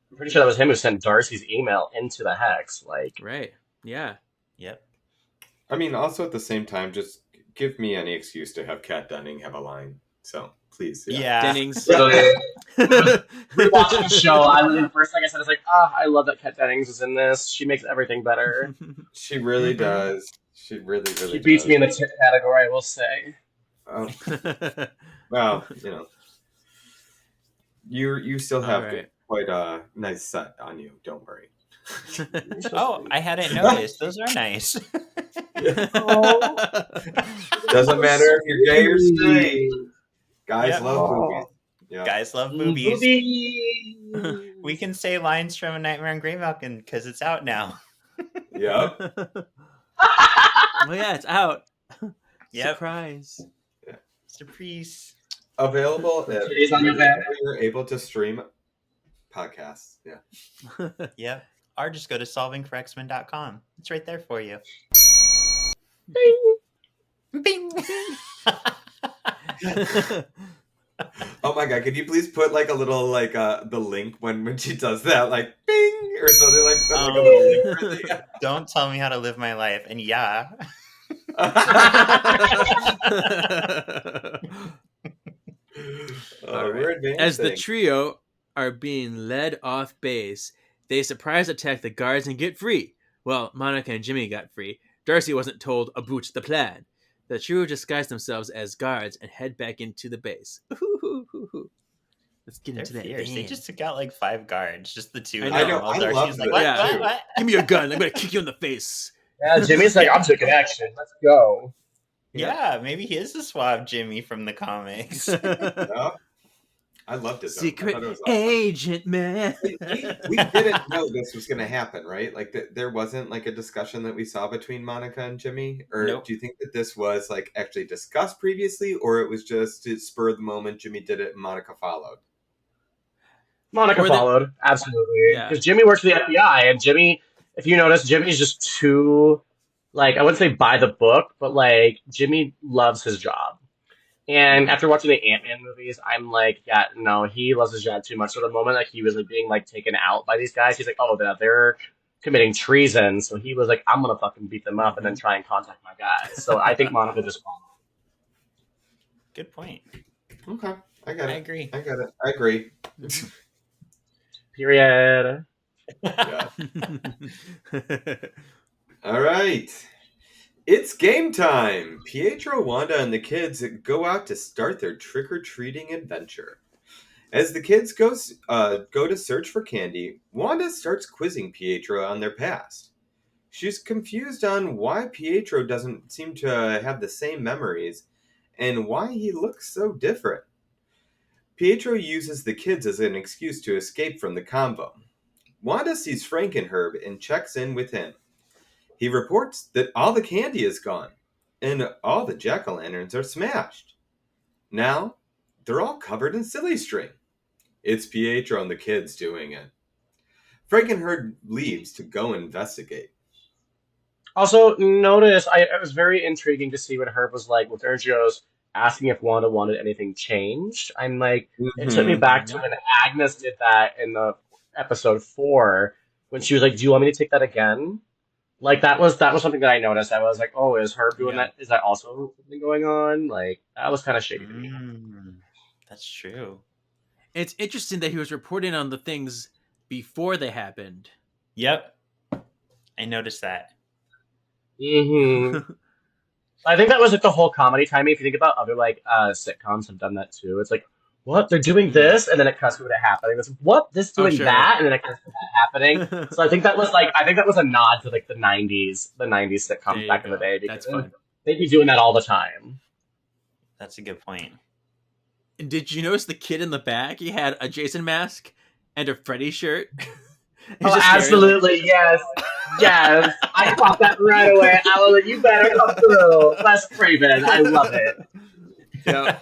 I'm pretty sure that was him who sent Darcy's email into the hex. Like, Right. Yeah. Yep. I mean, also at the same time, just give me any excuse to have Kat Dunning have a line. So please, Yeah. Dennings. literally, rewatching the show, the first thing I said is like, I love that Kat Dennings is in this. She makes everything better. She really does. She really She beats does. me in the tit category, I will say. Oh, well, you still have All right. quite a nice set on you. Don't worry. Oh, I hadn't noticed. Those are nice. Doesn't matter if you're gay or straight. Guys Yep. love movies. Yeah. Guys love movies. Boobies. We can say lines from A Nightmare on Grey Mountain because it's out now. Yep. Oh yeah, it's out. Yep. Surprise. Surprise. Available at Titties on your back. wherever you're able to stream podcasts. Yeah. Yep. Or just go to solvingforxmen.com. It's right there for you. Bing. Oh my God! Could you please put like a little like the link when she does that, like bing or something, like put like a little link for the, Don't tell me how to live my life. And yeah. All we're right. advancing. As the trio are being led off base, they surprise attack the guards and get free. Well, Monica and Jimmy got free. Darcy wasn't told about the plan. The trio disguise themselves as guards and head back into the base. Let's get They're into that. fierce. They van. just took out like 5 guards, just the two. I know. I Darcy's love like, that. what, Yeah. what? Give me your gun. I'm going to kick you in the face. Yeah, Jimmy's like, I'm taking action. Let's go. Yeah, maybe he is the suave Jimmy from the comics. Yeah. I loved it. Though. Secret I thought it was awesome. agent, man. We didn't know this was going to happen, right? Like there wasn't like a discussion that we saw between Monica and Jimmy, or Nope. do you think that this was like actually discussed previously, or it was just to spur of the moment? Jimmy did it, and Monica followed. Monica Or the- followed, absolutely. Yeah. Because Jimmy works for the FBI, and Jimmy, if you notice, Jimmy's just too, like, I wouldn't say by the book, but like, Jimmy loves his job. And after watching the Ant-Man movies, I'm like, yeah, no, he loves his job too much. So the moment like he was like being like taken out by these guys, he's like, oh, they're committing treason. So he was like, I'm gonna fucking beat them up and then try and contact my guys. So I think Monica just followed. Good point. Okay, I got I it. agree. I got it. I agree. Period. Yeah. All right. It's game time. Pietro, Wanda, and the kids go out to start their trick-or-treating adventure. As the kids go to search for candy, Wanda starts quizzing Pietro on their past. She's confused on why Pietro doesn't seem to have the same memories and why he looks so different. Pietro uses the kids as an excuse to escape from the convo. Wanda sees Frankenherb and checks in with him. He reports that all the candy is gone, and all the jack-o'-lanterns are smashed. Now, they're all covered in silly string. It's Pietro and the kids doing it. Frankenherb leaves to go investigate. Also, notice, it was very intriguing to see what Herb was like with Sergio's asking if Wanda wanted anything changed. I'm like, it took me back to when Agnes did that in the episode 4, when she was like, do you want me to take that again? Like, that was something that I noticed. I was like, oh, is Herb doing that? Is that also something going on? Like, that was kind of shady to me. That's true. It's interesting that he was reporting on the things before they happened. Yep. I noticed that. Mm-hmm. I think that was like the whole comedy timing. If you think about other like sitcoms have done that too. It's like, what? They're doing this, and then it cuts to it happening. It's what? This doing that, and then it cuts to that happening. So I think that was a nod to like the '90s sitcoms back in the day. Because That's fun. they'd be doing that all the time. That's a good point. And did you notice the kid in the back? He had a Jason mask and her Freddy shirt. Oh, absolutely, yes. Yes. I caught that right away. I was like, you better come through. That's Craven. I love it. Yeah.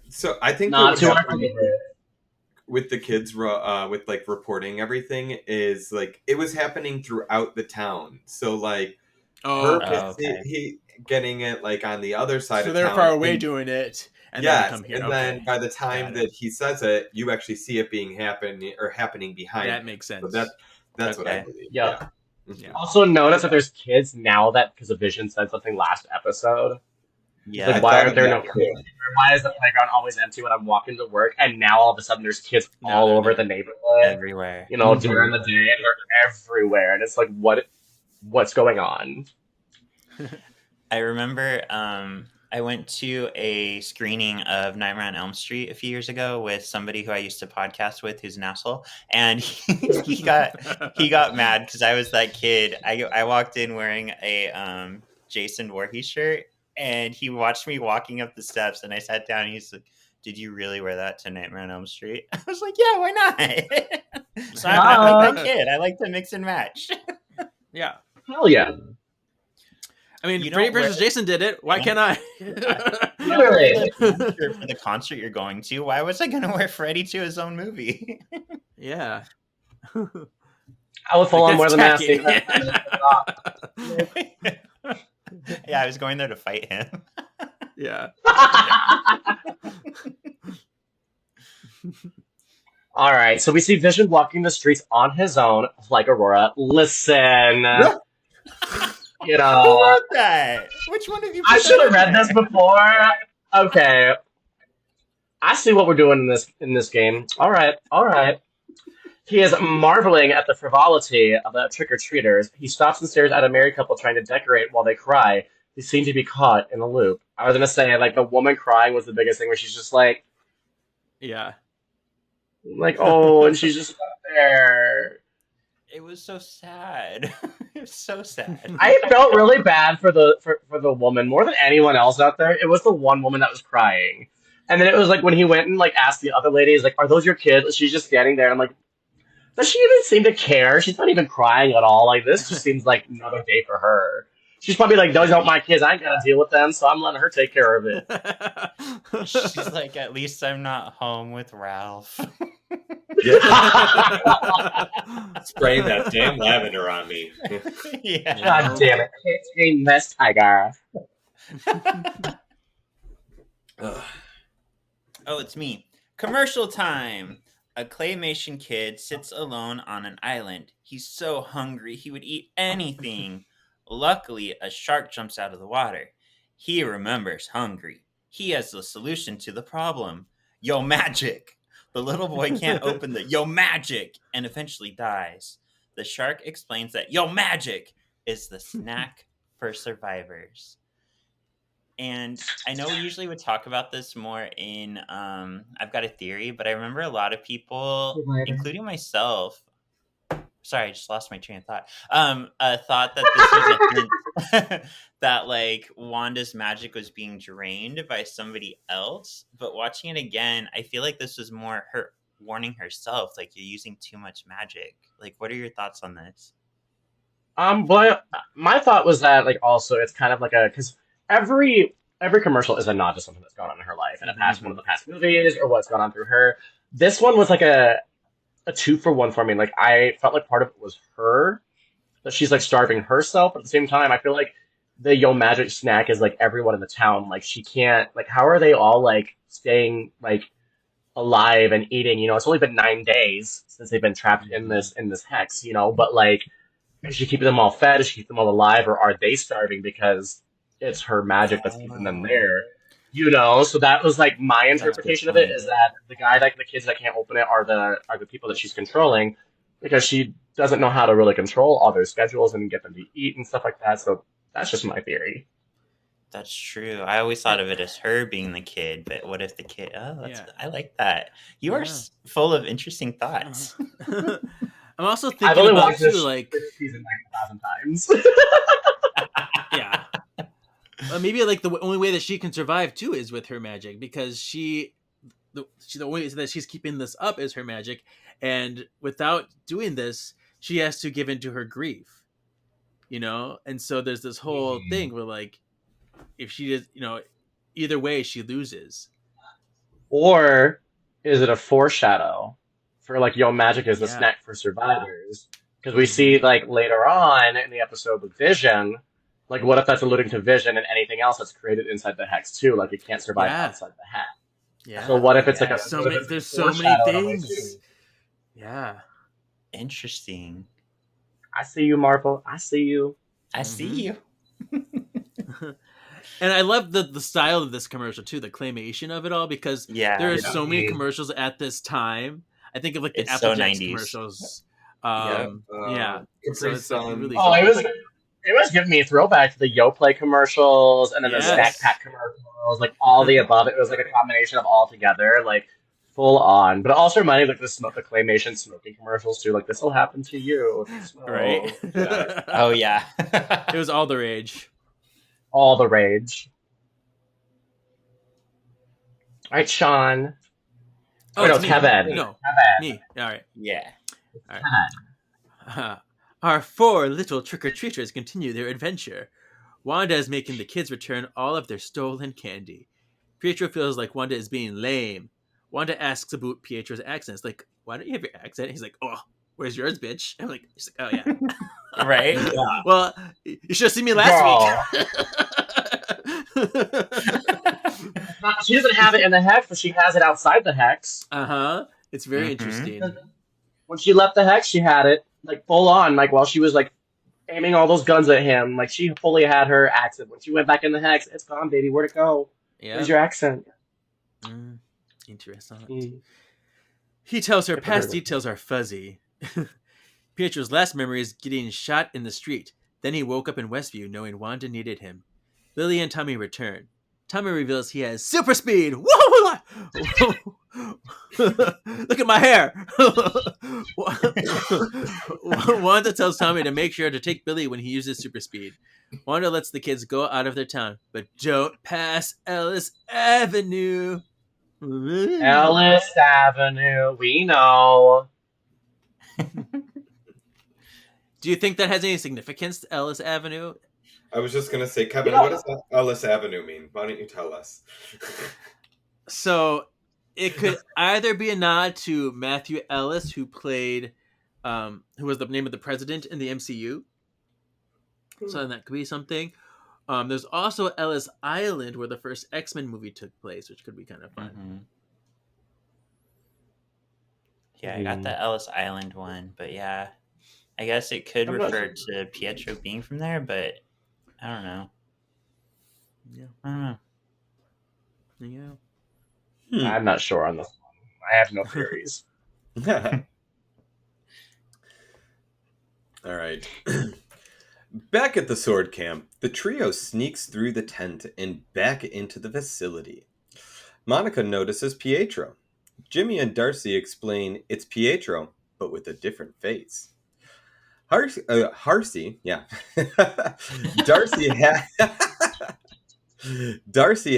So I think Not what too would hard happen favorite. with the kids with like reporting everything is like it was happening throughout the town. So like Oh, her okay. he getting it like on the other side So of they're town. far away and, doing it, and then yes, come here. and Okay. then by the time Got that it. he says it, you actually see it happening behind That him. makes sense. So that's what I Okay. believe. Yeah. Yeah. Also notice that there's kids now that because of Vision said something last episode. Yeah. Like, I why thought aren't there of no that. kids? Why is the playground always empty when I'm walking to work? And now all of a sudden there's kids Now all they're over there. the neighborhood. Everywhere. You know, during the day, and they're everywhere, and it's like, what's going on? I remember I went to a screening of Nightmare on Elm Street a few years ago with somebody who I used to podcast with who's an asshole, and he got mad because I was that kid. I walked in wearing a Jason Voorhees shirt, and he watched me walking up the steps, and I sat down, and he's like, "Did you really wear that to Nightmare on Elm Street?" I was like, "Yeah, why not?" So I'm like that kid. I like to mix and match. Yeah. Hell yeah. I mean, You Freddy don't wear- versus Jason did it. Why can't I? Literally. For the concert you're going to, why was I going to wear Freddy to his own movie? Yeah. I would full on more than Tacky. Yeah, I was going there to fight him. Yeah. All right, so we see Vision walking the streets on his own, like Aurora. Listen, you Who know, wrote that? Which one of you? I put should that have read in this there? before. Okay, I see what we're doing in this game. All right, all right. He is marveling at the frivolity of the trick-or-treaters. He stops and stares at a married couple trying to decorate while they cry. They seem to be caught in a loop. I was gonna say, like, the woman crying was the biggest thing, where she's just like, Yeah. oh, and she's just there. It was so sad. It was so sad. I felt really bad for the woman more than anyone else out there. It was the one woman that was crying, and then it was like when he went and like asked the other ladies, like, "Are those your kids?" She's just standing there. And I'm like, does she even seem to care? She's not even crying at all. Like, this just seems like another day for her. She's probably like, those aren't my kids. I ain't gotta deal with them, so I'm letting her take care of it. She's like, at least I'm not home with Ralph. Spraying that damn lavender on me. Yeah. God damn it. It's a mess, tiger. Oh, it's me. Commercial time. A claymation kid sits alone on an island. He's so hungry he would eat anything. Luckily, a shark jumps out of the water. He remembers hungry. He has the solution to the problem. Yo, magic! The little boy can't open the yo magic and eventually dies. The shark explains that yo magic is the snack for survivors. And I know we usually would talk about this more in I've Got a Theory, but I remember a lot of people, including myself, sorry, I just lost my train of thought, thought that this was a hint that like Wanda's magic was being drained by somebody else. But watching it again, I feel like this was more her warning herself, like, you're using too much magic. Like, what are your thoughts on this? But my thought was that, like, also it's kind of like because every commercial is a nod to something that's gone on in her life, and a past one of the past movies or what's gone on through her. This one was like a 2-for-1 for me. Like, I felt like part of it was her, that she's like starving herself. At the same time, I feel like the yo magic snack is like everyone in the town. Like, she can't, like, how are they all like staying like alive and eating? You know, it's only been 9 days since they've been trapped in this hex. You know, but like, is she keeping them all fed? Is she keeping them all alive, or are they starving because it's her magic that's keeping them there? You know, so that was like my interpretation of it, is that the kids that can't open it are the people that she's controlling, because she doesn't know how to really control all their schedules and get them to eat and stuff like that. So that's just my theory. That's true. I always thought of it as her being the kid, but what if the kid? I like that. You are full of interesting thoughts. I'm also thinking I've only about watched too, this like, season 9,000 times. yeah. Maybe like the only way that she can survive too is with her magic, because she the way that she's keeping this up is her magic, and without doing this, she has to give into her grief. And so there's this whole thing where like if she does, either way she loses. Or is it a foreshadow for like Yo Magic is the Yeah. snack for survivors? Because we see like later on in the episode with Vision, like what if that's alluding to Vision and anything else that's created inside the hex too? Like it can't survive Yeah. outside the hex. Yeah. So what if it's like a so what if many, it's there's a so many foreshadow in a way, things. too? Yeah. Interesting. I see you, Marvel. I see you. I see you. And I love the style of this commercial too, the claymation of it all, because Yeah. there are so many commercials at this time. I think of like the It's so Applejack's 90s. commercials. Yep. Yeah. Capri So it's like Sun. really Oh, it was giving me a throwback to the YoPlay commercials and then the Yes. Snack Pack commercials, like all the above. It was like a combination of all together, like full on. But it also reminded me of like the claymation smoking commercials too. Like this will happen to you if you smoke. right. Yeah. Oh yeah. It was all the rage. All the rage. All right, Sean. Oh, no, it's me. Kevin. No, Kevin. me. All right. Yeah. Our 4 little trick-or-treaters continue their adventure. Wanda is making the kids return all of their stolen candy. Pietro feels like Wanda is being lame. Wanda asks about Pietro's accent. Like, why don't you have your accent? He's like, oh, where's yours, bitch? I'm like, she's like, oh, yeah. Right? Well, you should have seen me last week. She doesn't have it in the hex, but she has it outside the hex. Uh-huh. It's very Mhm. interesting. When she left the hex, she had it like full on, like while she was like aiming all those guns at him. Like she fully had her accent. When she went back in the hex, it's gone, baby. Where'd it go? Yeah. Where's your accent? Interesting. He tells her past details are fuzzy. Pietro's last memory is getting shot in the street. Then he woke up in Westview knowing Wanda needed him. Lily and Tommy return. Tommy reveals he has super speed. Whoa! Look at my hair. Wanda tells Tommy to make sure to take Billy when he uses super speed. Wanda lets the kids go out of their town, but don't pass Ellis Avenue. Ellis Avenue. We know. Do you think that has any significance, Ellis Avenue? I was just gonna say, Kevin, what does Ellis Avenue mean? Why don't you tell us? So it could either be a nod to Matthew Ellis, who played, who was the name of the president in the MCU. So that could be something. There's also Ellis Island, where the first X-Men movie took place, which could be kind of fun. Mm-hmm. Yeah, I got the Ellis Island one, but yeah, I guess it could refer to Pietro being from there, but I don't know. Yeah. I don't know. Yeah. I'm not sure on this one. I have no theories. All right. Back at the sword camp, the trio sneaks through the tent and back into the facility. Monica notices Pietro. Jimmy and Darcy explain it's Pietro, but with a different face. Darcy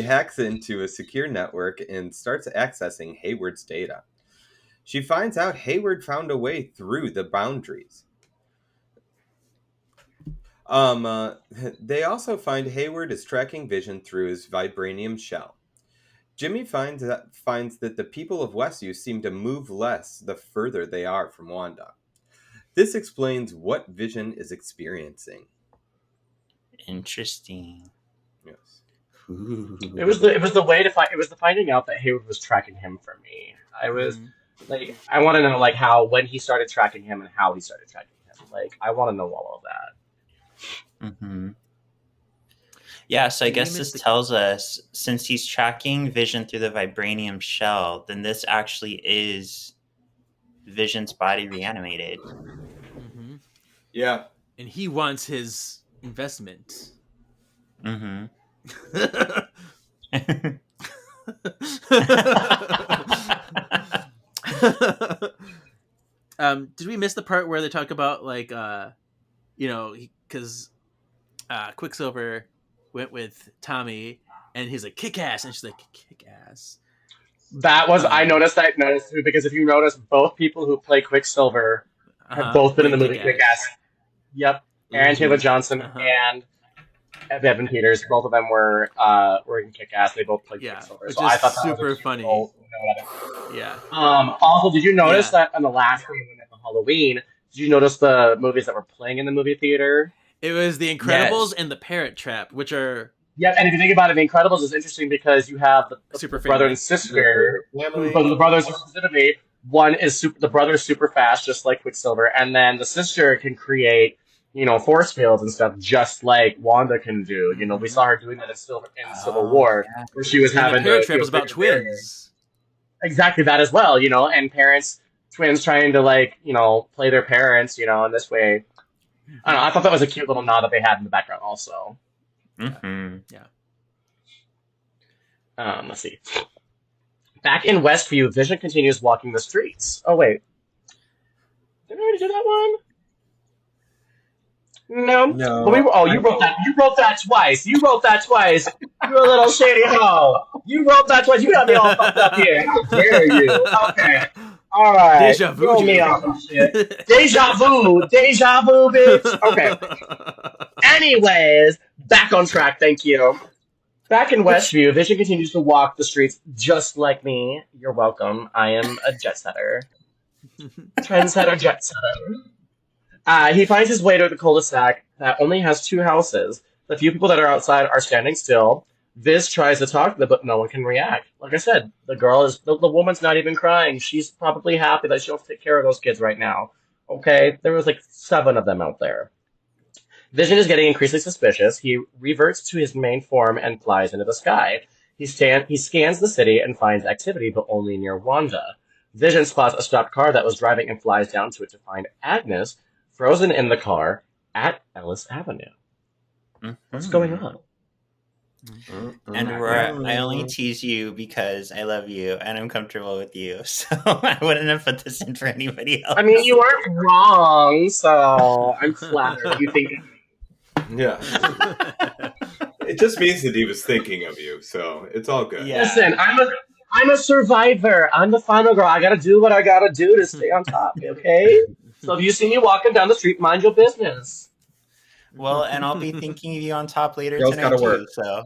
hacks into a secure network and starts accessing Hayward's data. She finds out Hayward found a way through the boundaries. They also find Hayward is tracking Vision through his vibranium shell. Jimmy finds that the people of Westview seem to move less the further they are from Wanda. This explains what Vision is experiencing. Interesting. Yes. Ooh. It was the way to find. It was the finding out that Hayward was tracking him for me. I was like, I want to know like when he started tracking him and how he started tracking him. Like, I want to know all of that. Mm-hmm. Yeah, so I guess this tells us, since he's tracking Vision through the vibranium shell, then this actually is Vision's body reanimated. Mm-hmm. Yeah. And he wants his investment. Mm-hmm. Did we miss the part where they talk about like because Quicksilver went with Tommy and he's like kick ass and she's like kick ass. That was I noticed too because if you notice, both people who play Quicksilver have both been in the movie Kick-Ass. Yep, Aaron Taylor Johnson and Evan Peters. Both of them were in Kick-Ass. They both played Quicksilver. Which So is I thought that super was funny. Cool. Yeah. Also, did you notice that on the last screen at the Halloween? Did you notice the movies that were playing in the movie theater? It was The Incredibles and The Parrot Trap, which are... Yeah, and if you think about it, The Incredibles is interesting because you have the brother and sister. But the brothers specifically, the brother is super fast, just like Quicksilver, and then the sister can create, force fields and stuff, just like Wanda can do. We saw her doing that in Civil War, where she was having the Parrot Trap was about twins. Exactly that as well, and twins trying to play their parents, in this way. I don't know. I thought that was a cute little nod that they had in the background, also. Mm-hmm. Yeah. Let's see. Back in Westview, Vision continues walking the streets. Oh wait, did I already do that one? No. But you wrote that. You wrote that twice. You're a little shady hoe. You wrote that twice. You got me all fucked up here. How dare you? Okay. All right. Deja vu. Throw me off of shit. Deja vu, bitch. Okay. Anyways, back on track. Thank you. Back in Westview, Vision continues to walk the streets just like me. You're welcome. I am a jet setter. Trendsetter, jet setter. He finds his way to the cul-de-sac that only has 2 houses. The few people that are outside are standing still. Viz tries to talk to them, but no one can react. Like I said, the woman's not even crying. She's probably happy that she'll take care of those kids right now. Okay? There was 7 of them out there. Vision is getting increasingly suspicious. He reverts to his main form and flies into the sky. He scans the city and finds activity, but only near Wanda. Vision spots a stopped car that was driving and flies down to it to find Agnes, frozen in the car at Ellis Avenue. Mm-hmm. What's going on? And Aurora, I only tease you because I love you and I'm comfortable with you. So I wouldn't have put this in for anybody else. I mean, you weren't wrong, so I'm flattered. You think... Yeah. It just means that he was thinking of you, so it's all good. Yeah. Listen, I'm a survivor. I'm the final girl. I gotta do what I gotta do to stay on top, okay? So if you see me walking down the street, mind your business. Well, and I'll be thinking of you on top later Girls tonight gotta too, work. so.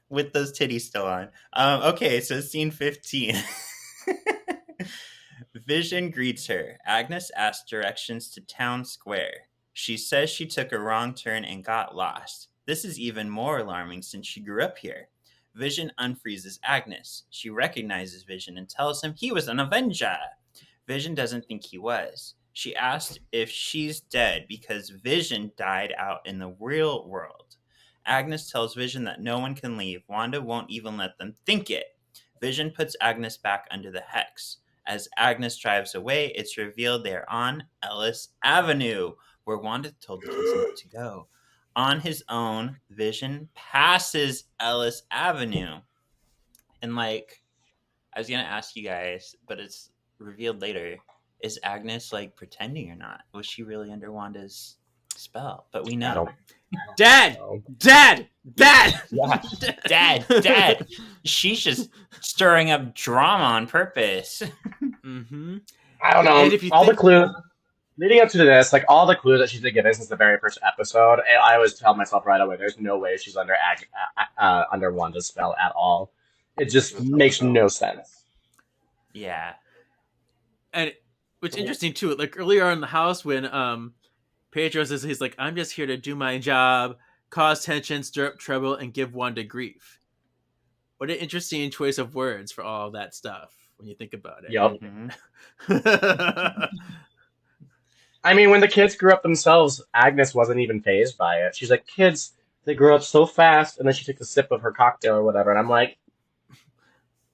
With those titties still on. Okay, so scene 15. Vision greets her. Agnes asks directions to Town Square. She says she took a wrong turn and got lost. This is even more alarming since she grew up here. Vision unfreezes Agnes. She recognizes Vision and tells him he was an Avenger. Vision doesn't think he was. She asked if she's dead because Vision died out in the real world. Agnes tells Vision that no one can leave. Wanda won't even let them think it. Vision puts Agnes back under the hex. As Agnes drives away, it's revealed they're on Ellis Avenue, where Wanda told the kids not to go. On his own, Vision passes Ellis Avenue. And I was going to ask you guys, but it's revealed later. Is Agnes pretending or not? Was she really under Wanda's spell? But we know. Dad! Yeah. Dad! She's just stirring up drama on purpose. Mm-hmm. I don't know. The clues leading up to this, all the clues that she's been given since the very first episode, I always tell myself right away, there's no way she's under Wanda's spell at all. It just makes no sense. Yeah. And what's interesting too, earlier on in the house when Pietro says he's I'm just here to do my job, cause tension, stir up trouble, and give Wanda grief. What an interesting choice of words for all that stuff when you think about it. Yep. Mm-hmm. I mean, when the kids grew up themselves, Agnes wasn't even fazed by it. She's like, kids, they grow up so fast, and then she took a sip of her cocktail or whatever, and I'm like...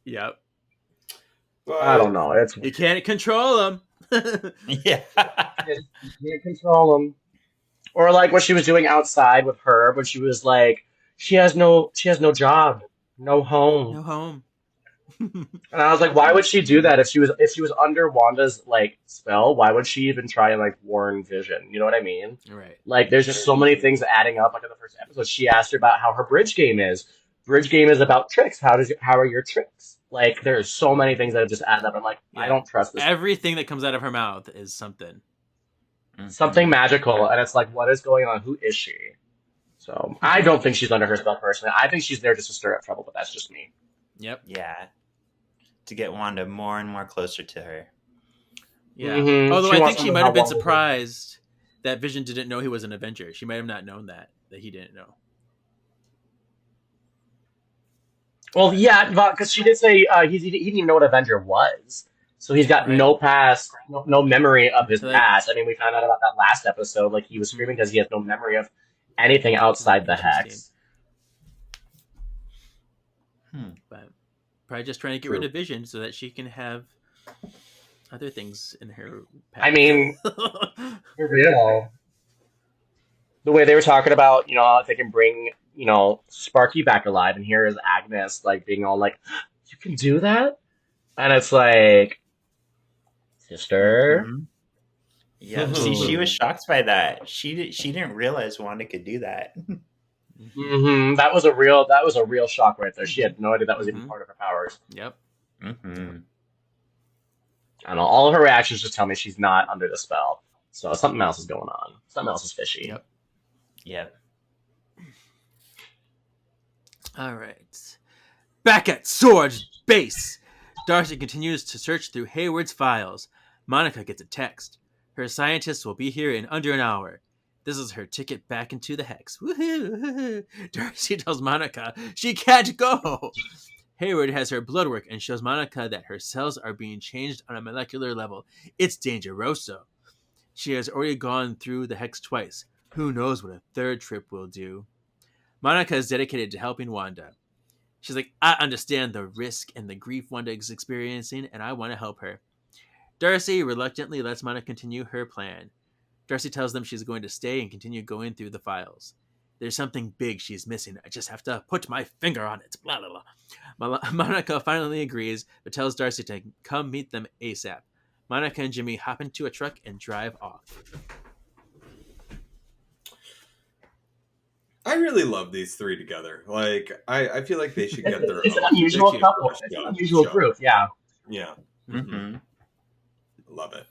Yep. I don't know. You can't control them. Yeah. You can't control them. Or what she was doing outside with her, when she was she has no job, no home. No home. And I was like, why would she do that if she was under Wanda's like spell? Why would she even try and like warn Vision? You know what I mean? Right. Like, there's just so many things adding up. Like in the first episode, she asked her about how her bridge game is. Bridge game is about tricks. How are your tricks? Like, there's so many things that have just added up. I'm like, I Yeah. don't trust this. Everything that comes out of her mouth is something. Something magical, and it's like, what is going on? Who is she? So I don't think she's under her spell personally. I think she's there just to stir up trouble, but that's just me. Yep. Yeah. To get Wanda more and more closer to her. Yeah. Mhm. Although She I wants think she to know might how have been Wanda- surprised that Vision didn't know he was an Avenger. She might have not known that he didn't know. Well, yeah, because she did say he didn't even know what Avenger was. So he's got Right. no past, no memory of his So, like- past. I mean, we found out about that last episode. Like, he was screaming because he has no memory of anything outside the Interesting. hex. But probably just trying to get True. rid of Vision so that she can have other things in her path. I mean, for real. The way they were talking about, if they can bring, Sparky back alive, and here is Agnes, like, being all like, you can do that? And it's like, sister? Mhm. Yeah. See, she was shocked by that. She didn't realize Wanda could do that. Mm-hmm. That was a real shock right there. She had no idea that was even Mhm. part of her powers. Yep. Mm-hmm. I don't know. All of her reactions just tell me she's not under the spell. So something else is going on. Something else is fishy. Yep. Yep. All right. Back at Sword's base, Darcy continues to search through Hayward's files. Monica gets a text. Her scientists will be here in under an hour. This is her ticket back into the hex. Woohoo! Darcy tells Monica she can't go. Hayward has her blood work and shows Monica that her cells are being changed on a molecular level. It's dangeroso. She has already gone through the hex twice. Who knows what a third trip will do? Monica is dedicated to helping Wanda. She's like, I understand the risk and the grief Wanda is experiencing, and I want to help her. Darcy reluctantly lets Monica continue her plan. Darcy tells them she's going to stay and continue going through the files. There's something big she's missing. I just have to put my finger on it. Blah, blah, blah. Monica finally agrees, but tells Darcy to come meet them ASAP. Monica and Jimmy hop into a truck and drive off. I really love these three together. Like, I feel like they should get their It's an own. unusual They should couple. push It's an show- unusual show. group, yeah. Yeah. Mm-hmm. Love it.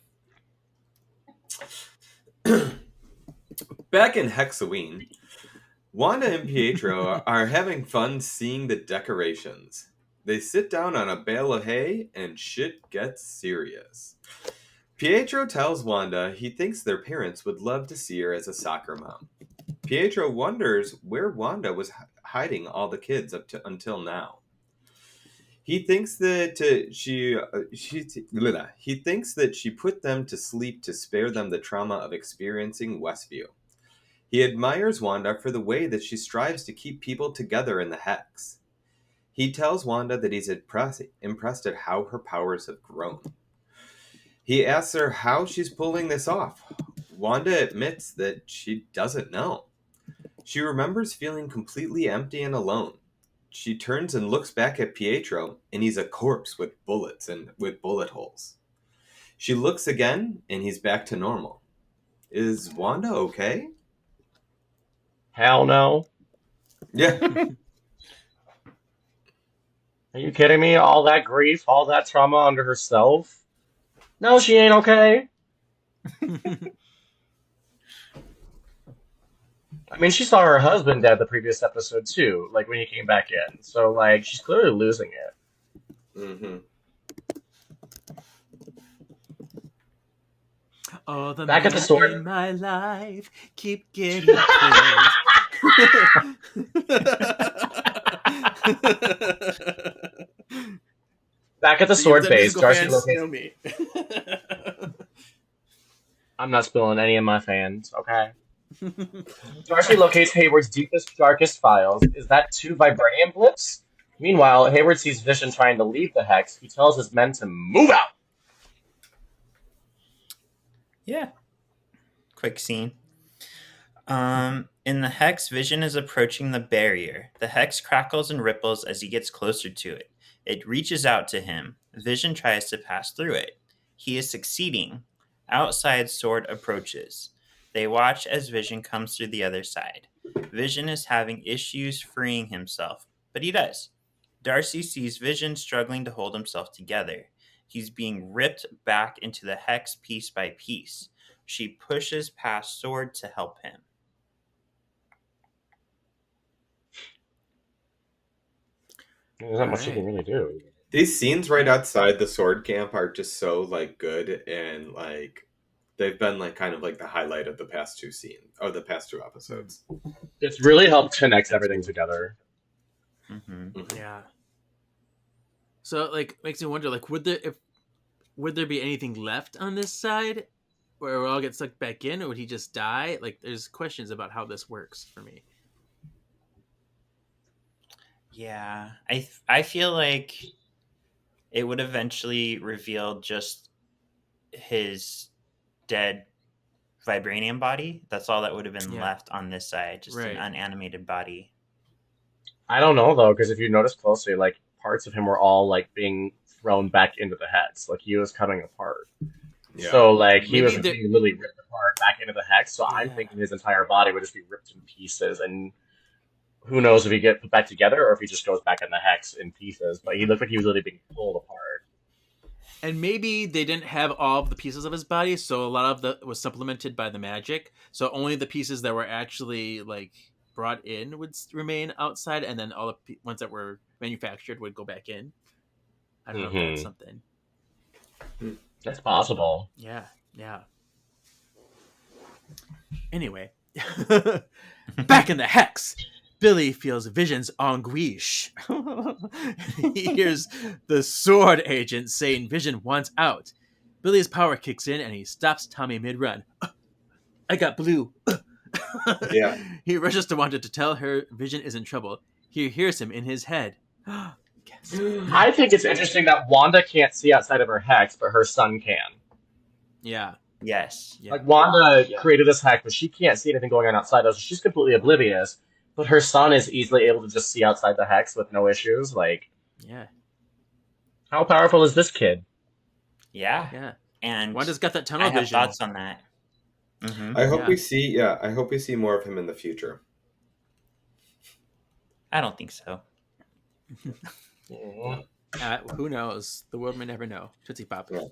Back in Hexoween, Wanda and Pietro are having fun seeing the decorations. They sit down on a bale of hay and shit gets serious. Pietro tells Wanda he thinks their parents would love to see her as a soccer mom. Pietro wonders where Wanda was hiding all the kids until now. He thinks that he thinks that she put them to sleep to spare them the trauma of experiencing Westview. He admires Wanda for the way that she strives to keep people together in the Hex. He tells Wanda that he's impressed at how her powers have grown. He asks her how she's pulling this off. Wanda admits that she doesn't know. She remembers feeling completely empty and alone. She turns and looks back at Pietro, and he's a corpse with bullets and with bullet holes. She looks again, and he's back to normal. Is Wanda okay? Hell no. Yeah. Are you kidding me? All that grief, all that trauma under herself? No, she ain't okay. I mean, she saw her husband dead the previous episode too, like when he came back in. So, like, she's clearly losing it. Mm-hmm. All the Back at the men store. in my life keep getting killed. Back at the sword base, Darcy locates. know me. I'm not spilling any of my fans, okay? Darcy locates Hayward's deepest, darkest files. Is that 2 vibranium blips? Meanwhile, Hayward sees Vision trying to leave the Hex. He tells his men to move out. Yeah. Quick scene. In the Hex, Vision is approaching the barrier. The Hex crackles and ripples as he gets closer to it. It reaches out to him. Vision tries to pass through it. He is succeeding. Outside, Sword approaches. They watch as Vision comes through the other side. Vision is having issues freeing himself, but he does. Darcy sees Vision struggling to hold himself together. He's being ripped back into the hex piece by piece. She pushes past Sword to help him. There's not much you can really do. These scenes right outside the sword camp are just so like good, and like they've been like kind of like the highlight of the past two episodes. It's really helped connect everything together. Yeah. So like makes me wonder, like, would there be anything left on this side where we'll all get sucked back in, or would he just die? Like, there's questions about how this works for me. Yeah, I feel like it would eventually reveal just his dead vibranium body. That's all that would have been left on this side, just an unanimated body. I don't know though, because if you notice closely, like parts of him were all like being thrown back into the hex. Like he was coming apart. Yeah. So like he was being literally ripped apart back into the hex. So I'm thinking his entire body would just be ripped in pieces, and who knows if he get put back together or if he just goes back in the hex in pieces. But he looked like he was literally being pulled apart. And maybe they didn't have all of the pieces of his body, so a lot of that was supplemented by the magic. So only the pieces that were actually like brought in would remain outside, and then all the ones that were manufactured would go back in. I don't know if that's something. That's possible. Yeah. Anyway, back in the hex, Billy feels Vision's anguish. He hears the sword agent saying Vision wants out. Billy's power kicks in and he stops Tommy mid-run. I got blue. Yeah. He rushes to Wanda to tell her Vision is in trouble. He hears him in his head. I think it's interesting that Wanda can't see outside of her hex, but her son can. Yeah. Yes. Yeah. Like Wanda created this hex, but she can't see anything going on outside of it. So she's completely oblivious. But her son is easily able to just see outside the hex with no issues. Like, yeah. How powerful is this kid? Yeah. And Wanda's got that tunnel vision. vision. I have thoughts on that. Mm-hmm. I hope we see. Yeah, I hope we see more of him in the future. I don't think so. Who knows? The world may never know. Tootsie Pop. Yeah.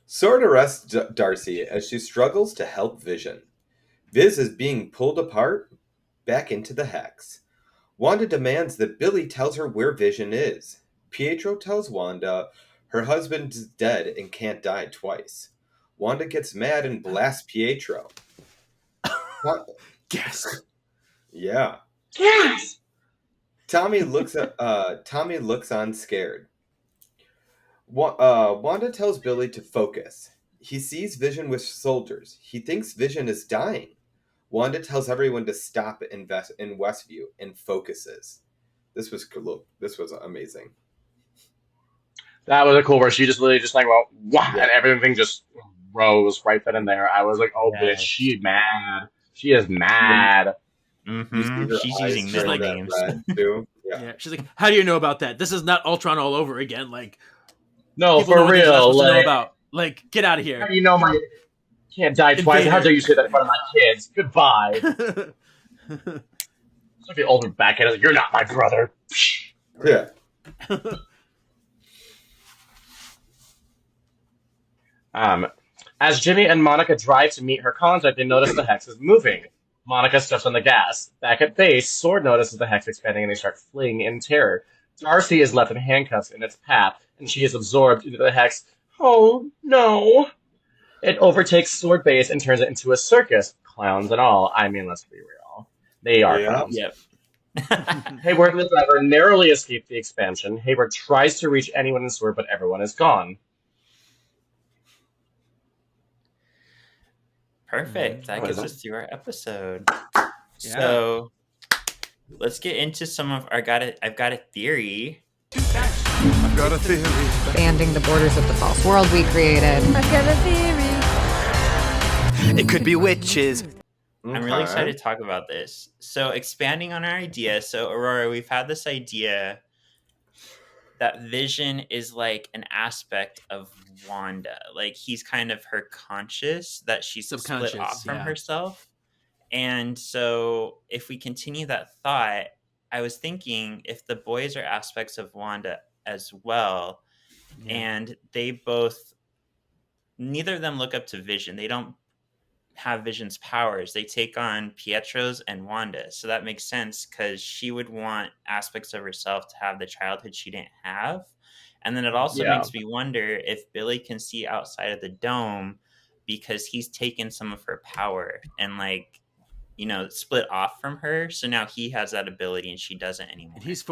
Sword arrests Darcy as she struggles to help Vision. Viz is being pulled apart back into the hex. Wanda demands that Billy tells her where Vision is. Pietro tells Wanda her husband is dead and can't die twice. Wanda gets mad and blasts Pietro. Yes. Yeah. Yes. Tommy looks on scared. Wanda tells Billy to focus. He sees Vision with soldiers. He thinks Vision is dying. Wanda tells everyone to stop in Westview and focuses. This was amazing. That was a cool where she just literally just like, well, wow, and everything just rose right then and there. I was like, oh, bitch, she's mad. She is mad. Mm-hmm. She's using middle names. Yeah, she's like, how do you know about that? This is not Ultron all over again. Like, no, for real. Like, get out of here. How do you know my can't die twice? How dare you say that in front of my kids? Goodbye. It's like the older backhead. Like, you're not my brother. Yeah. As Jimmy and Monica drive to meet her contact, they notice the hex is moving. Monica steps on the gas. Back at base, Sword notices the hex expanding and they start fleeing in terror. Darcy is left in handcuffs in its path, and she is absorbed into the hex. Oh, no. It overtakes Sword base and turns it into a circus. Clowns and all. I mean, let's be real. They are clowns. Yep. Hayward and the driver narrowly escape the expansion. Hayward tries to reach anyone in Sword, but everyone is gone. Perfect. That gets us through our episode. Yeah. So let's get into some of our I've got a theory. I've got a theory. Expanding the borders of the false world we created. I've got a theory. It could be witches. I'm really Okay. excited to talk about this. So, expanding on our idea, so Aurora, we've had this idea that Vision is like an aspect of Wanda. Like he's kind of her conscious that she's split off Subconscious, from yeah. herself. And so, if we continue that thought, I was thinking if the boys are aspects of Wanda as well, Yeah. and they both, neither of them look up to Vision. They don't have Vision's powers. They take on Pietro's and Wanda. So that makes sense because she would want aspects of herself to have the childhood she didn't have. And then it also Yeah. makes me wonder if Billy can see outside of the dome because he's taken some of her power and like, you know, split off from her. So now he has that ability and she doesn't anymore. And he's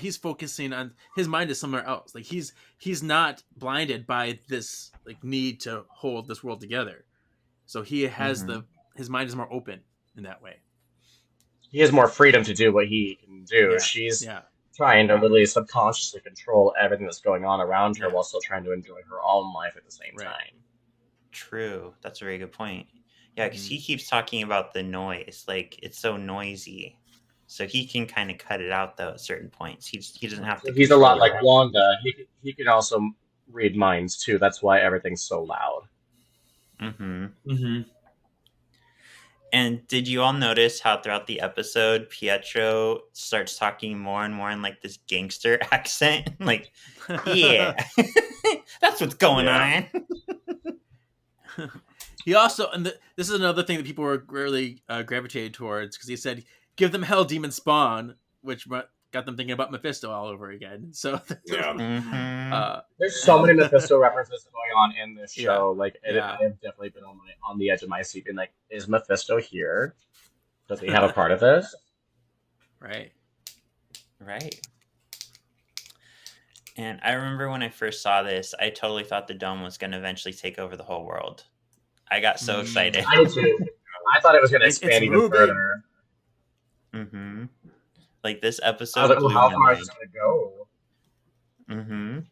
he's focusing on his mind is somewhere else. Like he's not blinded by this like need to hold this world together. So he has his mind is more open in that way. He has more freedom to do what he can do. Yeah. She's Yeah. trying to really subconsciously control everything that's going on around her Yeah. while still trying to enjoy her own life at the same Right. time. True. That's a very good point. Yeah, because he keeps talking about the noise. Like, it's so noisy. So he can kind of cut it out, though, at certain points. He doesn't have to He's a lot control like it. Wanda. He can also read minds, too. That's why everything's so loud. And did you all notice how throughout the episode, Pietro starts talking more and more in, like, this gangster accent? Like, yeah, that's what's going on. He also, and this is another thing that people were really gravitated towards because he said, "Give them hell, demon spawn," which got them thinking about Mephisto all over again. So Yeah. There's so many Mephisto references going on in this show. Yeah. Like, Yeah. I've definitely been on the edge of my seat, being like, "Is Mephisto here? Does he have a part of this?" Right. And I remember when I first saw this, I totally thought the dome was going to eventually take over the whole world. I got so excited. I did too. I thought it was going to expand even further. Like this episode. I was like, well, how far is mind. it going to go?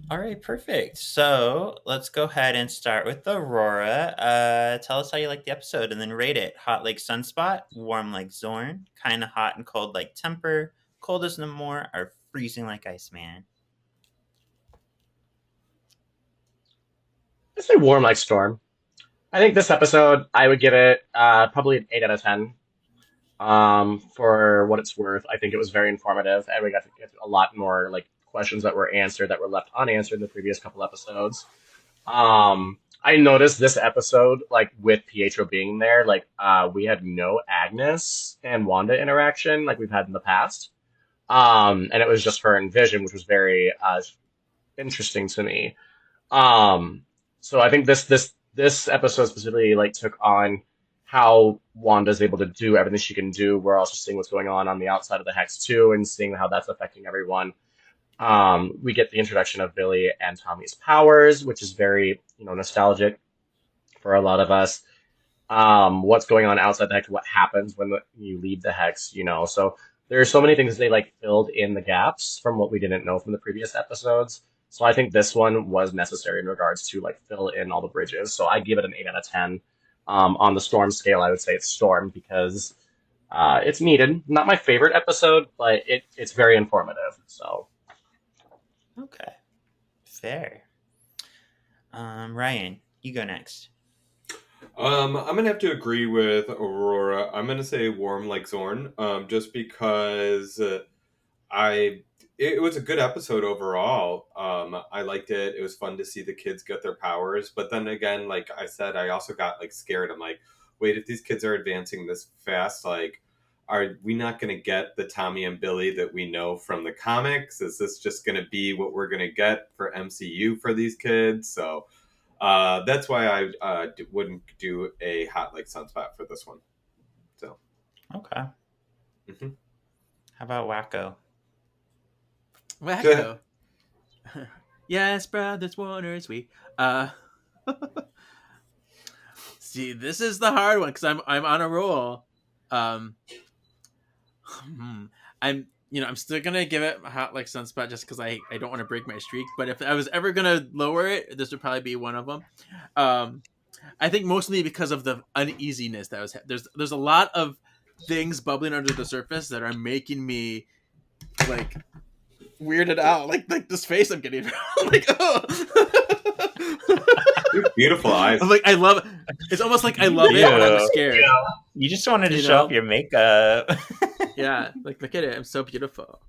All right, perfect. So let's go ahead and start with Aurora. Tell us how you like the episode and then rate it. Hot like Sunspot, warm like Zorn, kind of hot and cold like Temper, cold as Namor, or freezing like Iceman. I say warm like Storm. I think this episode, I would give it probably an 8 out of 10. For what it's worth, I think it was very informative, and we got to get a lot more like questions that were answered that were left unanswered in the previous couple episodes. I noticed this episode, like with Pietro being there, like we had no Agnes and Wanda interaction like we've had in the past, and it was just her and Vision, which was very interesting to me. So I think this episode specifically like took on how Wanda's able to do everything she can do. We're also seeing what's going on the outside of the Hex too, and seeing how that's affecting everyone. We get the introduction of Billy and Tommy's powers, which is very nostalgic for a lot of us. What's going on outside the Hex? What happens when you leave the Hex? So there are so many things they like filled in the gaps from what we didn't know from the previous episodes. So I think this one was necessary in regards to like fill in all the bridges. So I give it an 8 out of 10. On the Storm scale, I would say it's Storm because it's needed. Not my favorite episode, but it's very informative. So okay, fair. Ryan, you go next. I'm gonna have to agree with Aurora. I'm gonna say warm like Zorn, just because it was a good episode overall. I liked it. It was fun to see the kids get their powers. But then again, like I said, I also got like scared. I'm like, wait, if these kids are advancing this fast, like, are we not going to get the Tommy and Billy that we know from the comics? Is this just going to be what we're going to get for MCU for these kids? So that's why I wouldn't do a hot like Sunspot for this one. So okay. How about Wacko? Wacko. Yes, brothers, Warners, we. See, this is the hard one because I'm on a roll. I'm still gonna give it a hot like Sunspot just because I don't want to break my streak. But if I was ever gonna lower it, this would probably be one of them. I think mostly because of the uneasiness that was. There's a lot of things bubbling under the surface that are making me like weirded out. Like this face I'm getting. I'm like, oh. Beautiful eyes. I'm like, I love. It's almost like I love it, but I'm scared. You just wanted to You show know? off your makeup. Yeah, like look at it. I'm so beautiful.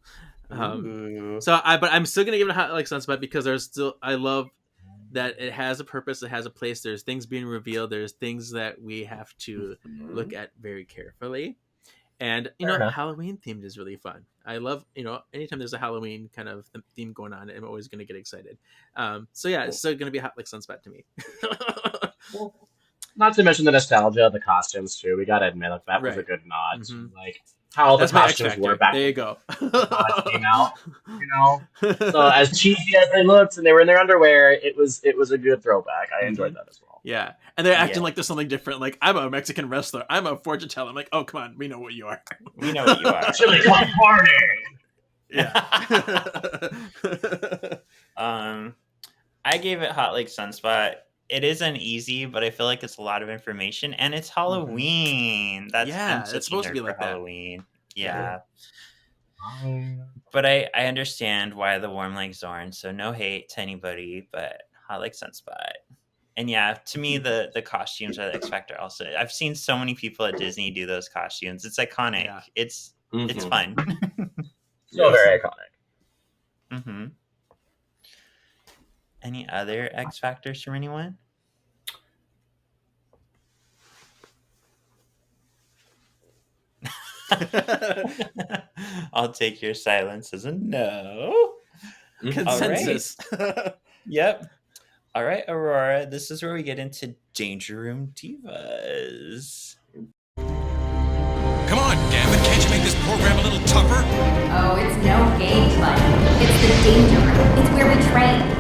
Ooh. But I'm still gonna give it a hot like sunspot because I love that it has a purpose, it has a place. There's things being revealed. There's things that we have to look at very carefully. And Fair enough. Halloween themed is really fun. I love anytime there's a Halloween kind of theme going on, I'm always gonna get excited. So yeah, it's still gonna be a hot like sunspot to me. Not to mention the nostalgia of the costumes too. We gotta admit, like, that was a Right. good nod to Mhm. like how That's the my X costumes factor. were back There you when go. the came out. So as cheesy as they looked and they were in their underwear, it was a good throwback. I enjoyed that as well. Yeah, and they're acting Yeah. like there's something different. Like, I'm a Mexican wrestler. I'm a fortune teller. I'm like, oh, come on, we know what you are. We know what you are. Chili Club Party. Yeah. I gave it hot like sunspot. It is uneasy, but I feel like it's a lot of information, and it's Halloween. That's Yeah, I'm such it's a supposed to nerd be for like that. Halloween. Yeah. But I understand why the warm like Zorn, so no hate to anybody, but hot like sunspot. And yeah, to me the costumes are the X Factor also. I've seen so many people at Disney do those costumes. It's iconic. Yeah. It's Mhm. fun. So very iconic. Mm-hmm. Any other X Factors from anyone? I'll take your silence as a no. Consensus. Yep. All right, Aurora. This is where we get into Danger Room Divas. Come on, Gambit, can't you make this program a little tougher? Oh, it's no game, buddy. It's the danger room. It's where we train.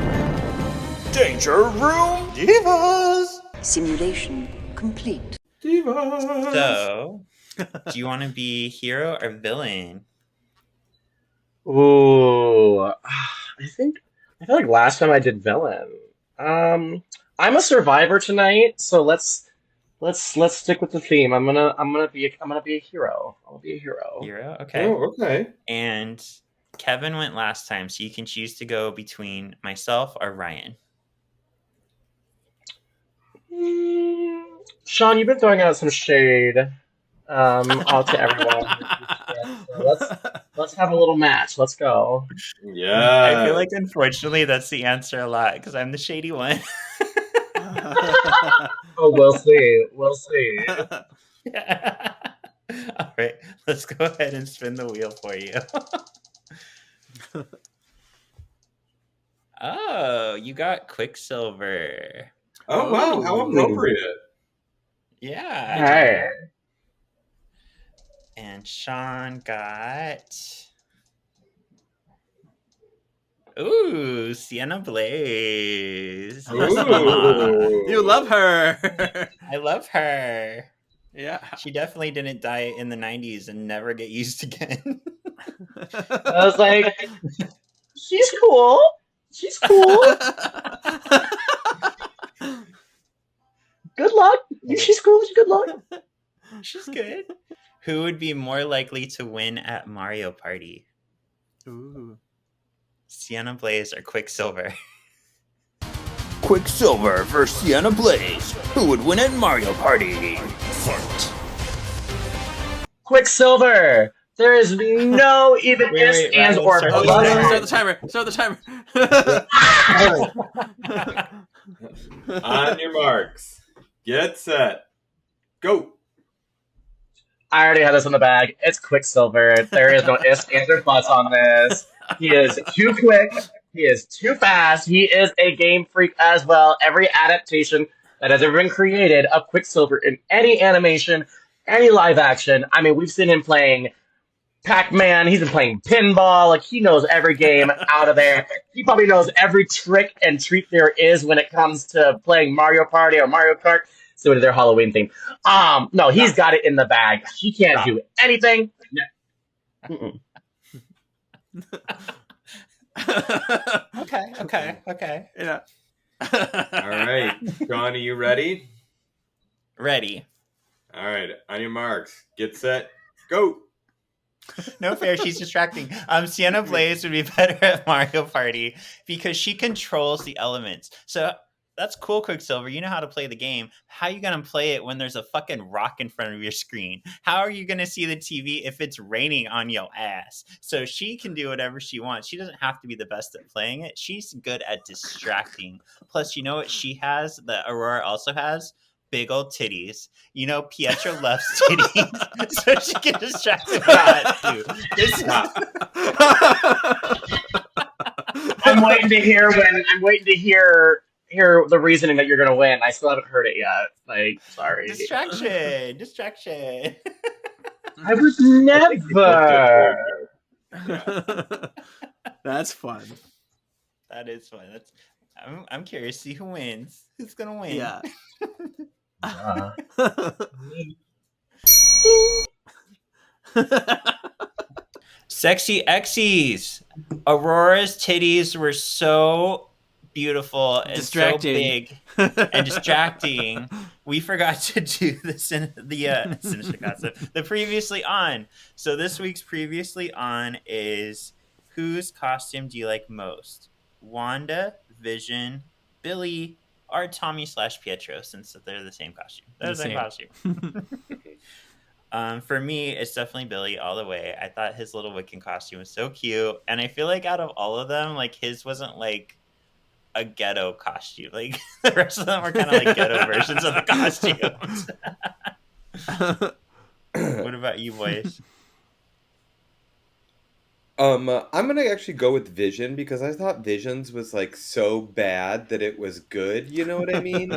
Danger Room Divas! Simulation complete. So, do you want to be hero or villain? Ooh, I feel like last time I did villain. I'm a survivor tonight, so let's stick with the theme. I'm gonna be a hero. I'll be a hero. Hero? Okay. Oh, okay. And Kevin went last time, so you can choose to go between myself or Ryan. Sean, you've been throwing out some shade out to everyone. So let's have a little match. Let's go. Yeah. I feel like, unfortunately, that's the answer a lot because I'm the shady one. Oh, we'll see. We'll see. All right, let's go ahead and spin the wheel for you. Oh, you got Quicksilver. Oh, wow. How appropriate. Yeah. All right. And Sean got. Ooh, Sienna Blaze. Ooh. You love her. I love her. Yeah. She definitely didn't die in the 90s and never get used again. I was like, she's cool. She's cool. Good luck. She's cool. Good luck. She's good. Who would be more likely to win at Mario Party? Ooh. Sienna Blaze or Quicksilver? Quicksilver versus Sienna Blaze. Who would win at Mario Party? Fight. Quicksilver. There is no even Wait, ifs, wait, ands, Ryan, or start Oh, buts. start the timer. On your marks. Get set. Go. I already had this in the bag. It's Quicksilver. There is no ifs, ands, or buts on this. He is too quick. He is too fast. He is a game freak as well. Every adaptation that has ever been created of Quicksilver in any animation, any live action. I mean, we've seen him playing Pac-Man. He's been playing pinball. Like, he knows every game out of there. He probably knows every trick and treat there is when it comes to playing Mario Party or Mario Kart. So it is their Halloween theme. No, he's got it in the bag. He can't do anything. No. Mm-mm. Okay. Yeah. All right. Sean, are you ready? Ready. All right, on your marks, get set, go. No fair, she's distracting. Sienna Blaze would be better at Mario Party because she controls the elements. So that's cool, Quicksilver. You know how to play the game. How are you going to play it when there's a fucking rock in front of your screen? How are you going to see the TV if it's raining on your ass? So she can do whatever she wants. She doesn't have to be the best at playing it. She's good at distracting. Plus, you know what she has that Aurora also has? Big old titties. You know, Pietro loves titties, so she can distract him with that too. I'm waiting to hear the reasoning that you're gonna win. I still haven't heard it yet. Like, sorry. Distraction. I was never. That's fun. That is fun. I'm curious to see who wins. Who's gonna win? Yeah. Sexy Xy's. Aurora's titties were so beautiful and so big and distracting. We forgot to do this in the Sinister Gossip, the previously on. So this week's previously on is whose costume do you like most? Wandavision, Billy, or Tommy/Pietro, since they're the same costume. They're the same costume. For me, it's definitely Billy all the way. I thought his little Wiccan costume was so cute. And I feel like out of all of them, like his wasn't like a ghetto costume. Like the rest of them were kind of like ghetto versions of the costumes. What about you boys? I'm gonna actually go with Vision because I thought Vision's was like so bad that it was good. You know what I mean?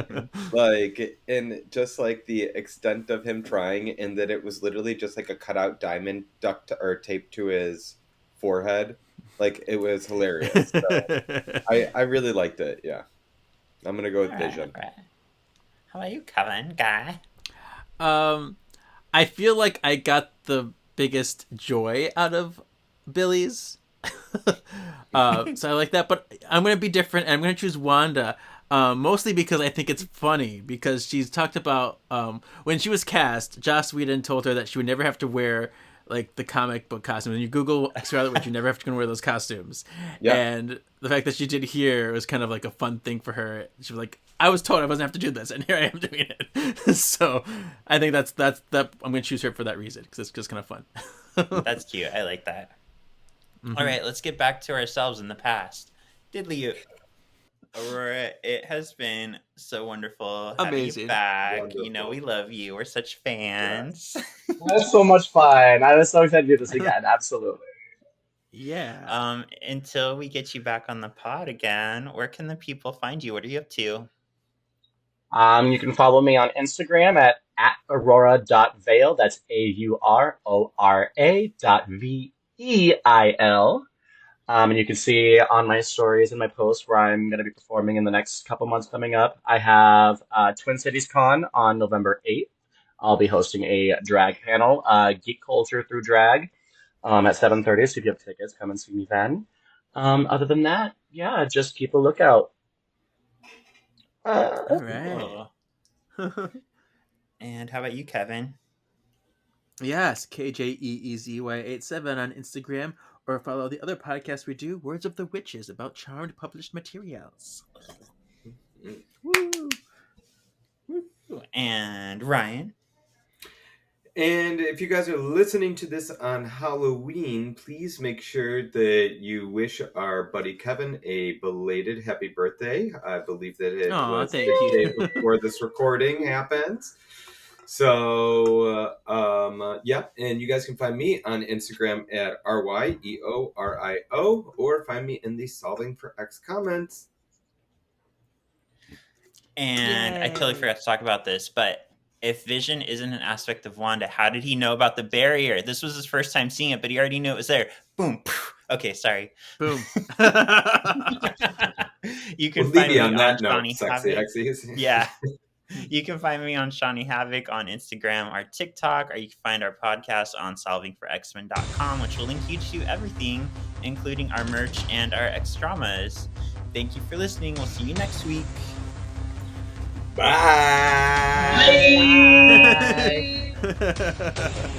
Like, and just like the extent of him trying, and that it was literally just like a cutout diamond or taped to his forehead. Like, it was hilarious. So, I really liked it. Yeah, I'm gonna go with Vision. Right. How about you, Kevin? Guy? I feel like I got the biggest joy out of Billy's. So I like that, but I'm gonna be different and I'm gonna choose Wanda, mostly because I think it's funny because she's talked about when she was cast, Joss Whedon told her that she would never have to wear like the comic book costumes. When you Google Scarlet Witch, you never have to wear those costumes. Yeah. And the fact that she did here was kind of like a fun thing for her. She was like, I was told I wasn't have to do this, and here I am doing it. So I think that's I'm gonna choose her for that reason because it's just kind of fun. That's cute. I like that. Mm-hmm. All right, let's get back to ourselves in the past. Diddly Aurora, it has been so wonderful having you back. Wonderful. You know, we love you. We're such fans. Yeah. That was so much fun. I was so excited to do this again. Absolutely. Yeah. Until we get you back on the pod again, where can the people find you? What are you up to? You can follow me on Instagram at aurora.veil. That's AURORA.VEIL. And you can see on my stories and my posts where I'm going to be performing in the next couple months coming up. I have Twin Cities Con on November 8th. I'll be hosting a drag panel, Geek Culture Through Drag, at 7:30. So if you have tickets, come and see me then. Other than that, yeah, just keep a lookout. All right. And how about you, Kevin? Yes, KJEEZY87 on Instagram, or follow the other podcast we do, Words of the Witches, about charmed published materials. Woo! And Ryan? And if you guys are listening to this on Halloween, please make sure that you wish our buddy Kevin a belated happy birthday. I believe that it was the day before this recording happens. So, yeah, and you guys can find me on Instagram at RYEORIO, or find me in the Solving for X comments. And I totally forgot to talk about this, but if Vision isn't an aspect of Wanda, how did he know about the barrier? This was his first time seeing it, but he already knew it was there. Boom. Okay, sorry. Boom. You can find me on that note, sexy Xy's. Yeah. You can find me on Shawnee Havoc on Instagram or TikTok, or you can find our podcast on solvingforxmen.com, which will link you to everything, including our merch and our extramas. Thank you for listening. We'll see you next week. Bye. Bye. Bye.